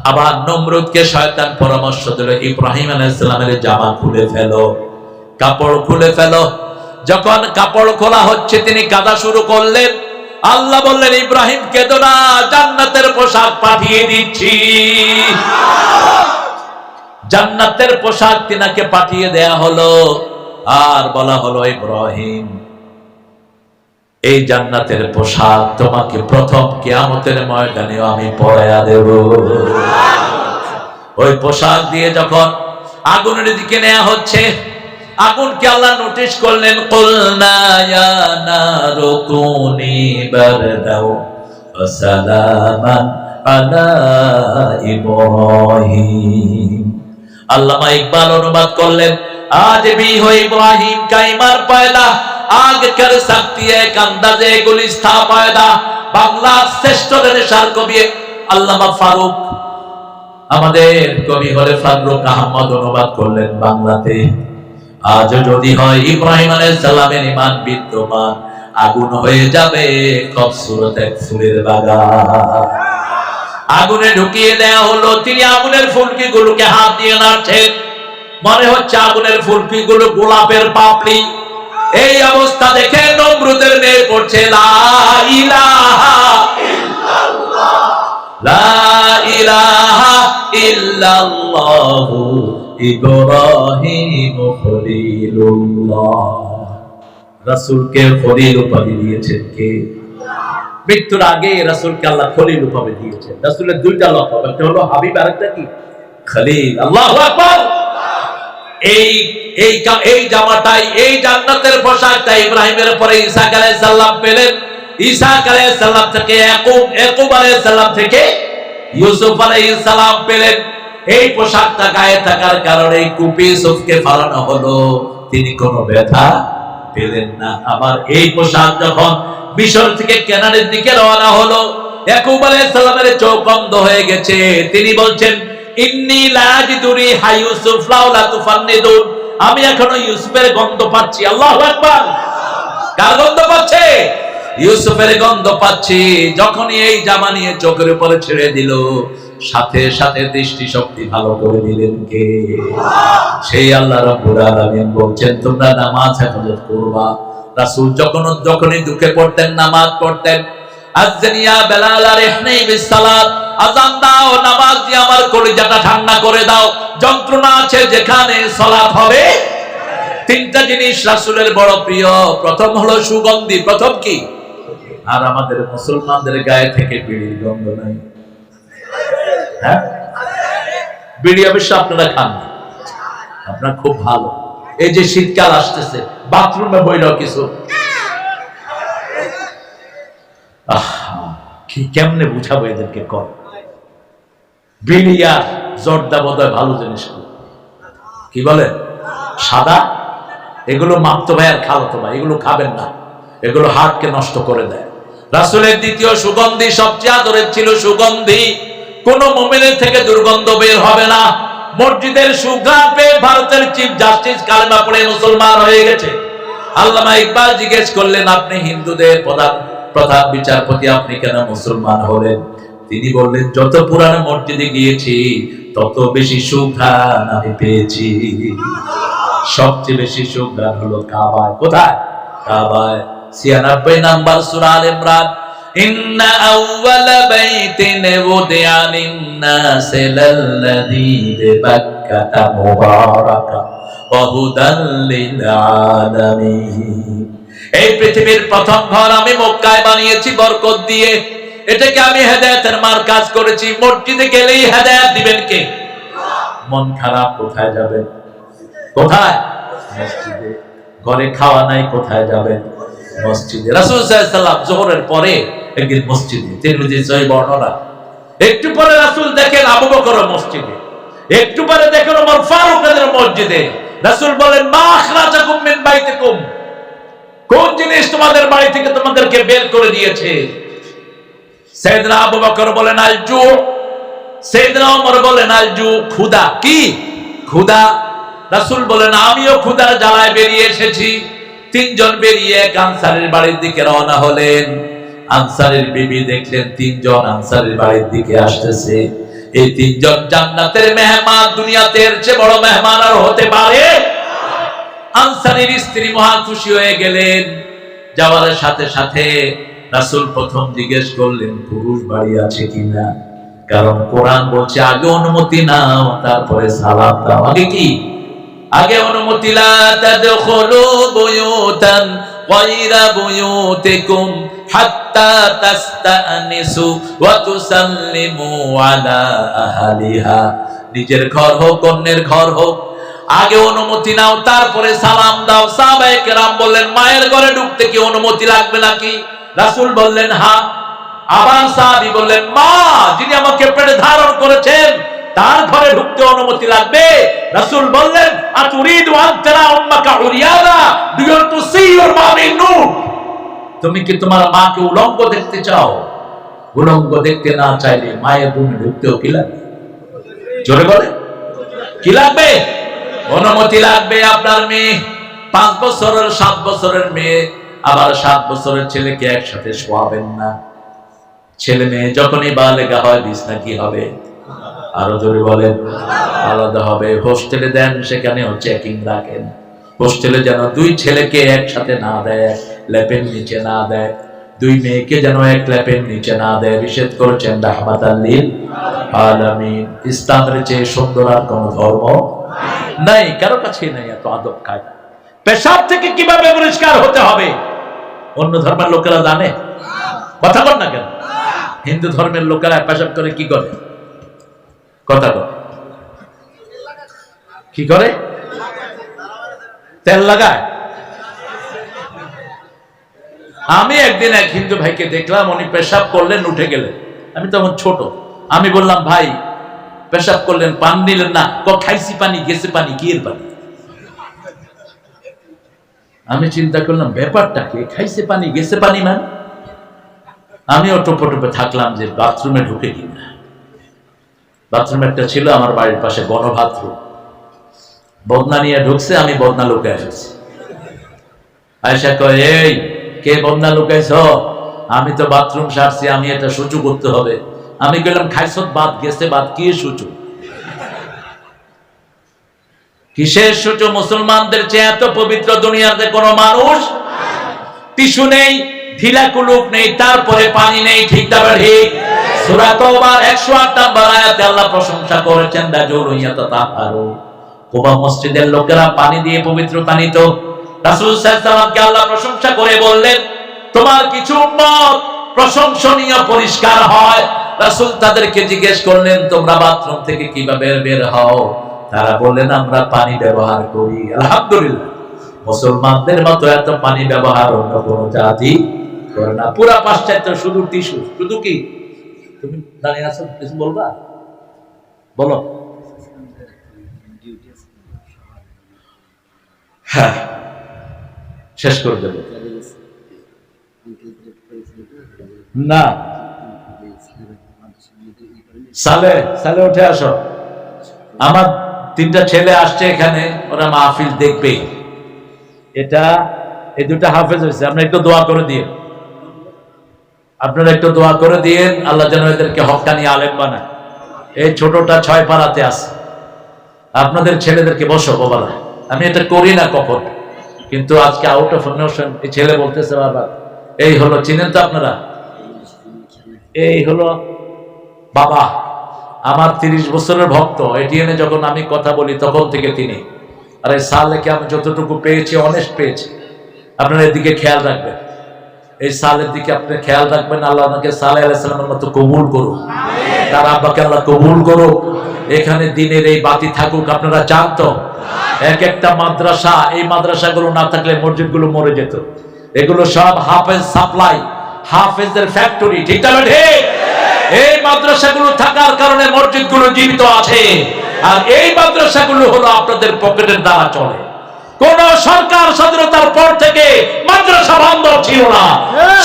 আবার নমরুদকে শয়তান পরামর্শ দিল, ইব্রাহিম আলাইহিস সালামের জামা খুলে ফেলো, কাপড় খুলে ফেলো। যখন কাপড় খোলা হচ্ছে তিনি কাঁদা শুরু করলেন। আল্লাহ বললেন, ইব্রাহিম কেঁদো না, জান্নাতের পোশাক পাঠিয়ে দিচ্ছি। জান্নাতের পোশাক তিনাকে পাঠিয়ে দেয়া হলো। আর বলা হলো, ইব্রাহিম, এই জান্নাতের পোশাক তোমাকে প্রথম কিয়ামতের ময়দানে আমি পরাইয়া দেব। ওই পোশাক দিয়ে যখন আগুনের দিকে নেওয়া হচ্ছে, আগুনকে আল্লাহ নোটিশ করলেন, কুলনা ইয়া নারু কুনি বারদাও ওয়া সালামান আলা ইব্রাহিম। আল্লামা ইকবাল অনুবাদ করলেন, আজ भी हो इब्राहिम का ईमान पैदा, आग कर सकती है अंदाजे गुलिस्ता पैदा। বাংলা শ্রেষ্ঠ রেনেসার কবি আল্লামা ফারুক, আমাদের কবি হলে ফারুক আহমদ অনুবাদ করলেন বাংলাতে, আজ যদি হয় ইব্রাহিম আলাইহিস সালামের ঈমান বিদ্যমান, আগুন হয়ে যাবে খুবসুরত এক ফুলের বাগান। আগুনে ঢুকিয়ে দেয়া হলো। তিনি আগুনের ফুলকিগুলোকে হাত দিয়ে নাড়ছেন, মনে হচ্ছে আগুনের ফুলকিগুলো গোলাপের পাপড়ি। এই অবস্থা দেখে নমরুদের মেয়ে পড়ছে, লা ইলাহা ইল্লাল্লাহ, লা ইলাহা ইল্লাল্লাহ ইব্রাহিম খলিলুল্লাহ। রাসূলকে খলিল উপাধি দিয়েছেন কে? মৃত্যুর আগে রাসূলকে আল্লাহ খলিল উপাধি দিয়েছেন। রাসূলের দুইটা লকব, একটা হলো হাবিব, আরেকটা কি? খলিল। আল্লাহু আকবার। এই জামাটাই, এই জান্নাতের পোশাকটা ইব্রাহিমের পরে ঈসা আলাইহিস সালাম পেলেন। ঈসা আলাইহিস সালাম থেকে ইয়াকুব আলাইহিস সালাম থেকে ইউসুফ আলাইহিস সালাম পেলেন। এই পোশাকটা গায়ে থাকার কারণে কুপি ইউসুফকে ফালানো হলো, তিনি কোনো ব্যথা পেলেন না। আবার এই পোশাক যখন মিশর থেকে কেনানের দিকে রওনা হলো, ইয়াকুব আলাইহিস সালামের চোখ বন্ধ হয়ে গেছে। তিনি বলছেন, ইন্নী লা আজিদু রিহা ইউসুফ লাউলা তুফান্নিদুন, আমি এখনো ইউসুফের গন্ধ পাচ্ছি। আল্লাহু আকবার। কার গন্ধ পাচ্ছে? ইউসুফের গন্ধ পাচ্ছি। যখনই এই জামা নিয়ে চোখের উপরে ছেড়ে দিল, সাথে সাথে দৃষ্টি শক্তি ভালো করে দিলেন কে? সেই আল্লাহ রাব্বুল আলামিন বলছেন, তোমরা নামাজ হেফাজত করবা। রাসূল যখনই দুঃখে পড়তেন নামাজ পড়তেন। আযনিয়া বেলাল আরহিনি বিসসালাত, আযান দাও, নামাজ দিয়ে আমার কলিজাটা ঠান্ডা করে দাও। যন্ত্রণা আছে যেখানে, সালাত হবে। তিনটা জিনিস রাসূলের বড় প্রিয়। প্রথম হলো সুগন্ধি। প্রথম কি? আর আমাদের মুসলমানদের গায়ে থেকে বিড়ির গন্ধ নাই। হ্যাঁ, বিড়ি অবশ্য আপনারা খান না, আপনারা খুব ভালো। এই যে শীতকাল আসতেছে, বাথরুমে বইল কিছু, কি কেমনে বুঝাবো এদেরকে? কর বিড়ি আর জর্দা বোধহয় ভালো জিনিস, কি বলে সাদা, এগুলো মাপতো ভাই আর খাওয়াতো ভাই, এগুলো খাবেন না, এগুলো হার্টকে নষ্ট করে দেয়। রাসূলের দ্বিতীয় সুগন্ধি, সবচেয়ে আদরের ছিল সুগন্ধি। কোন মুমিনের থেকে দুর্গন্ধ বের হবে না। মসজিদের সুঘ্রাণ পেয়ে ভারতের চিফ জাস্টিস কালেমা পড়ে মুসলমান হয়ে গেছে। আল্লামা ইকবাল জিজ্ঞেস করলেন, আপনি হিন্দুদের প্রধান বিচারপতি, আপনি কেন মুসলমান হলেন? তিনি বললেন, যত পুরানো মসজিদে গিয়েছি তত বেশি সুঘ্রাণ আমি পেয়েছি। সবচেয়ে বেশি সুঘ্রাণ হলো কাবায়। কোথায়? কাবায়। 96 নাম্বার সূরা আল ইমরান, ইন্না আউওয়ালা বাইতিন উদিআ লিন-নাসি লাল্লাযী বিবাক্কাতা মুবারাকা ওয়া হুদাল লিল আলামিন। এই পৃথিবীর প্রথম ঘর আমি মক্কায় বানিয়েছি বরকত দিয়ে। এটাকে আমি হেদায়েতের মার্কাজ করেছি। মসজিদে গেলেই হেদায়েত দিবেন কে? মন খারাপ কোথায় যাবেন? কোথায়? মসজিদে। ঘরে খাওয়া নাই, কোথায় যাবেন? মসজিদে। রাসূল সাল্লাল্লাহু আলাইহি ওয়াসাল্লাম যোহরের পরে একদিন মসজিদে, তিরমিজি সহিহ বর্ণনা, একটু পরে রাসূল দেখেন আবু বকর মসজিদে, একটু পরে দেখেন ওমর ফারুক মসজিদে। রাসূল বলেন, মা আখরাজাকুম মিন বাইতিকুম, কোন জিনিস তোমাদের বাড়ি থেকে তোমাদেরকে বের করে দিয়েছে? সাইয়েদনা আবু বকর বলেন, আল জু। সাইয়েদনা ওমর বলেন, আল জু, ক্ষুধা। কি? ক্ষুধা। রাসূল বলেন, আমিও ক্ষুধার জ্বালায় বেরিয়ে এসেছি। তিনজন বেরিয়ে এক আনসারীর বাড়ির দিকে রওনা হলেন। আনসারীর বিবি দেখলেন তিনজন আনসারীর বাড়ির দিকে আসতেছে। এই তিনজন জান্নাতের মেহমান, দুনিয়াতে এর চেয়ে বড় মেহমান আর হতে পারে? আনসারীর স্ত্রী মহা খুশি হয়ে গেলেন। যাওয়ার সাথে সাথে রাসূল প্রথম জিজ্ঞেস করলেন, পুরুষ বাড়ি আছে কিনা? কারণ কোরআন বলছে আগে অনুমতি নাও, তারপরে সালাম দাও। আগে কি? আগে অনুমতি। লা তাদখুলু বুয়ুতান গায়রা বুয়ুতিকুম হাত্তা তাস্তানিসু ওয়া তুসাল্লিমু আলা আহলিহা। নিজের ঘর হোক, অন্যের ঘর হোক, আগে অনুমতি নাও, তারপরে সালাম দাও। সাহাবায়ে কেরাম বললেন, মায়ের ঘরে ঢুকতে কি অনুমতি লাগবে নাকি? রাসূল বললেন, হ্যাঁ। আবার সাহাবী বললেন, মা যিনি আমাকে পেটে ধারণ করেছেন তার ঘরে ঢুকতে অনুমতি লাগবে? রাসূল বললেন, আতুরিদু আন তারা উম্মাকা উরিয়ানা, do you want to see your mom in nude? তুমি কি তোমার মাকে উলঙ্গ দেখতে চাও? উলঙ্গ দেখতে না চাইলে মায়ের রুমে ঢুকতেও কি লাগবে? জোরে বলে, কি লাগবে? অনুমতি লাগবে। আপনার মেয়ে 5 বছরের 7 বছরের মেয়ে, আবার 7 বছরের ছেলেকে একসাথে শোয়াবেন না। ছেলে মেয়ে যখনই বালেগা হয় বিছনা কি হবে? আরো জোরে বলেন, আলাদা হবে। হোস্টেলে দেন, সেখানেও চেকিং রাখেন। হোস্টেলে যেন 2 ছেলেকে একসাথে না দেয়, ল্যাপের নিচে না দেয়। 2 মেয়েকে যেন এক ল্যাপের নিচে না দেয়। নিষেধ করেছেন রাহমাতাল লিল আলামিন। ইসলামের চেয়ে সুন্দর আর কোন ধর্ম নাই, কারো কাছেই নাই এত আদব কায়দা। পেশাব থেকে কিভাবে পরিষ্কার হতে হবে অন্য ধর্মের লোকেরা জানে? কথা বল না কেন? হিন্দু ধর্মের লোকেরা পেশাব করে কি করে? কথা বল, কি করে? তেল লাগায়। আমি একদিন এক হিন্দু ভাইকে দেখলাম, উনি পেশাব করলেন, উঠে গেলেন। আমি তখন ছোট। আমি বললাম, ভাই পেশাব করলেন, পান নিলেন না? খাইছি পানি, গেছে পানি, কি এর পানি? আমি চিন্তা করলাম ব্যাপারটা কি, খাইছে পানি গেছে পানি মানে? আমিও টোপে টোপে থাকলাম যে বাথরুমে ঢুকে কিনা। বাথরুম একটা ছিল আমার বাড়ির পাশে, গণবাথরুম। বদনা নিয়ে ঢুকছে, আমি বদনা লুকায় ফেলছি। আয়েশা কয়, এই কে বদনা লুকাইছ? আমি তো বাথরুম সারছি, আমি এটা সূচু করতে হবে। আমি বললাম, খাইছত বাদ, গেছে বাদ, কি সূচু? কিসের সূচু? মুসলমানদের চেয়ে এত পবিত্র দুনিয়াতে কোন মানুষ? টিস্যু নেই, ঢিলা কুলুপ নেই, তারপরে পানি নেই। ঠিক না ঠিক? সূরা তাওবার 108 নম্বর আয়াতে আল্লাহ প্রশংসা করেছেন, কুবা মসজিদের লোকেরা পানি দিয়ে পবিত্রতা নিত। রাসূল সাল্লাল্লাহু আলাইহি ওয়াসাল্লামকে আল্লাহ প্রশংসা করে বললেন, তোমার কিছু উম্মত প্রশংসনীয় পরিষ্কার হয়। রাসূল তাদেরকে জিজ্ঞেস করলেন, তোমরা বাথরুম থেকে কিভাবে বের হও? তারা বললেন, আমরা পানি ব্যবহার করি। আলহামদুলিল্লাহ, মুসলমানদের মতো এত পানি ব্যবহার অন্য কোন জাতি করে না। পুরা পাশ্চাত্য শুধু টিস্যু। শুধু কি? তুমি দাঁড়িয়ে আছো, কিছু বলবা? বলো। হ্যাঁ, শেষ করে দেব না। সালে সালে উঠে আসো। আমার 3টা ছেলে আসছে এখানে, ওরা মাহফিল দেখবে। এটা এই 2টা হাফেজ হয়েছে, আপনারা একটু দোয়া করে দিয়ে, আপনারা একটু দোয়া করে দিয়েন আল্লাহ যেন এদেরকে হক্কানি আলেম বানায়। এই ছোটটা 6 পাড়াতে আছে। আপনাদের ছেলেদেরকে বসো বাবারা, আমি এটা করি না কখন, কিন্তু আজকে আউট অফ নোশন এই ছেলে বলতেছে বাবা এই হলো, চিনেন তো আপনারা, এই হলো বাবা আমার 30 বছরের ভক্ত। এটিএনে যখন আমি কথা বলি তখন থেকে তিনি, আর এই সালেকে আমি যতটুকু পেয়েছি অনেস্ট পেয়েছি। আপনারা এদিকে খেয়াল রাখবেন, এই সালের দিকে আপনি খেয়াল রাখবেন। আল্লাহ আপনাকে সালেহ আলাইহিস সালামের মতো কবুল করুক, তার আব্বাকে আল্লাহ কবুল করুক। এখানে দিনের এই বাতি থাকুক। আপনারা চান তো? এক একটা মাদ্রাসা, এই মাদ্রাসাগুলো না থাকলে মসজিদগুলো মরে যেত। এগুলো সব হাফেজ সাপ্লাই, হাফেজদের ফ্যাক্টরি, ঠিক না ঠিক? এই মাদ্রাসাগুলো থাকার কারণে মসজিদগুলো জীবিত আছে। আর এই মাদ্রাসাগুলো হলো আপনাদের পকেটের দ্বারা চলে। কোন সরকার স্বাধীনতার পর থেকে মাদ্রাসা বন্ধ ছিল না,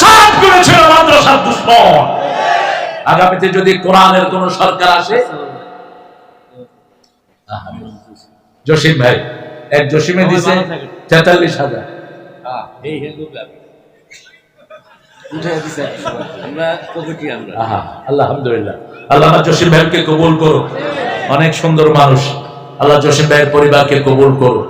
সবগুলো ছিল মাদ্রাসার দুশ্মন। আগামীতে যদি কোরআনের কোন সরকার আসে, জসিম ভাই এক জসিমে দিছে 43,000, আলহামদুলিল্লাহ। আল্লাহ জসিম ভাইকে কবুল করুক, অনেক সুন্দর মানুষ। আল্লাহ জসিম ভাইয়ের পরিবারকে কবুল করুক।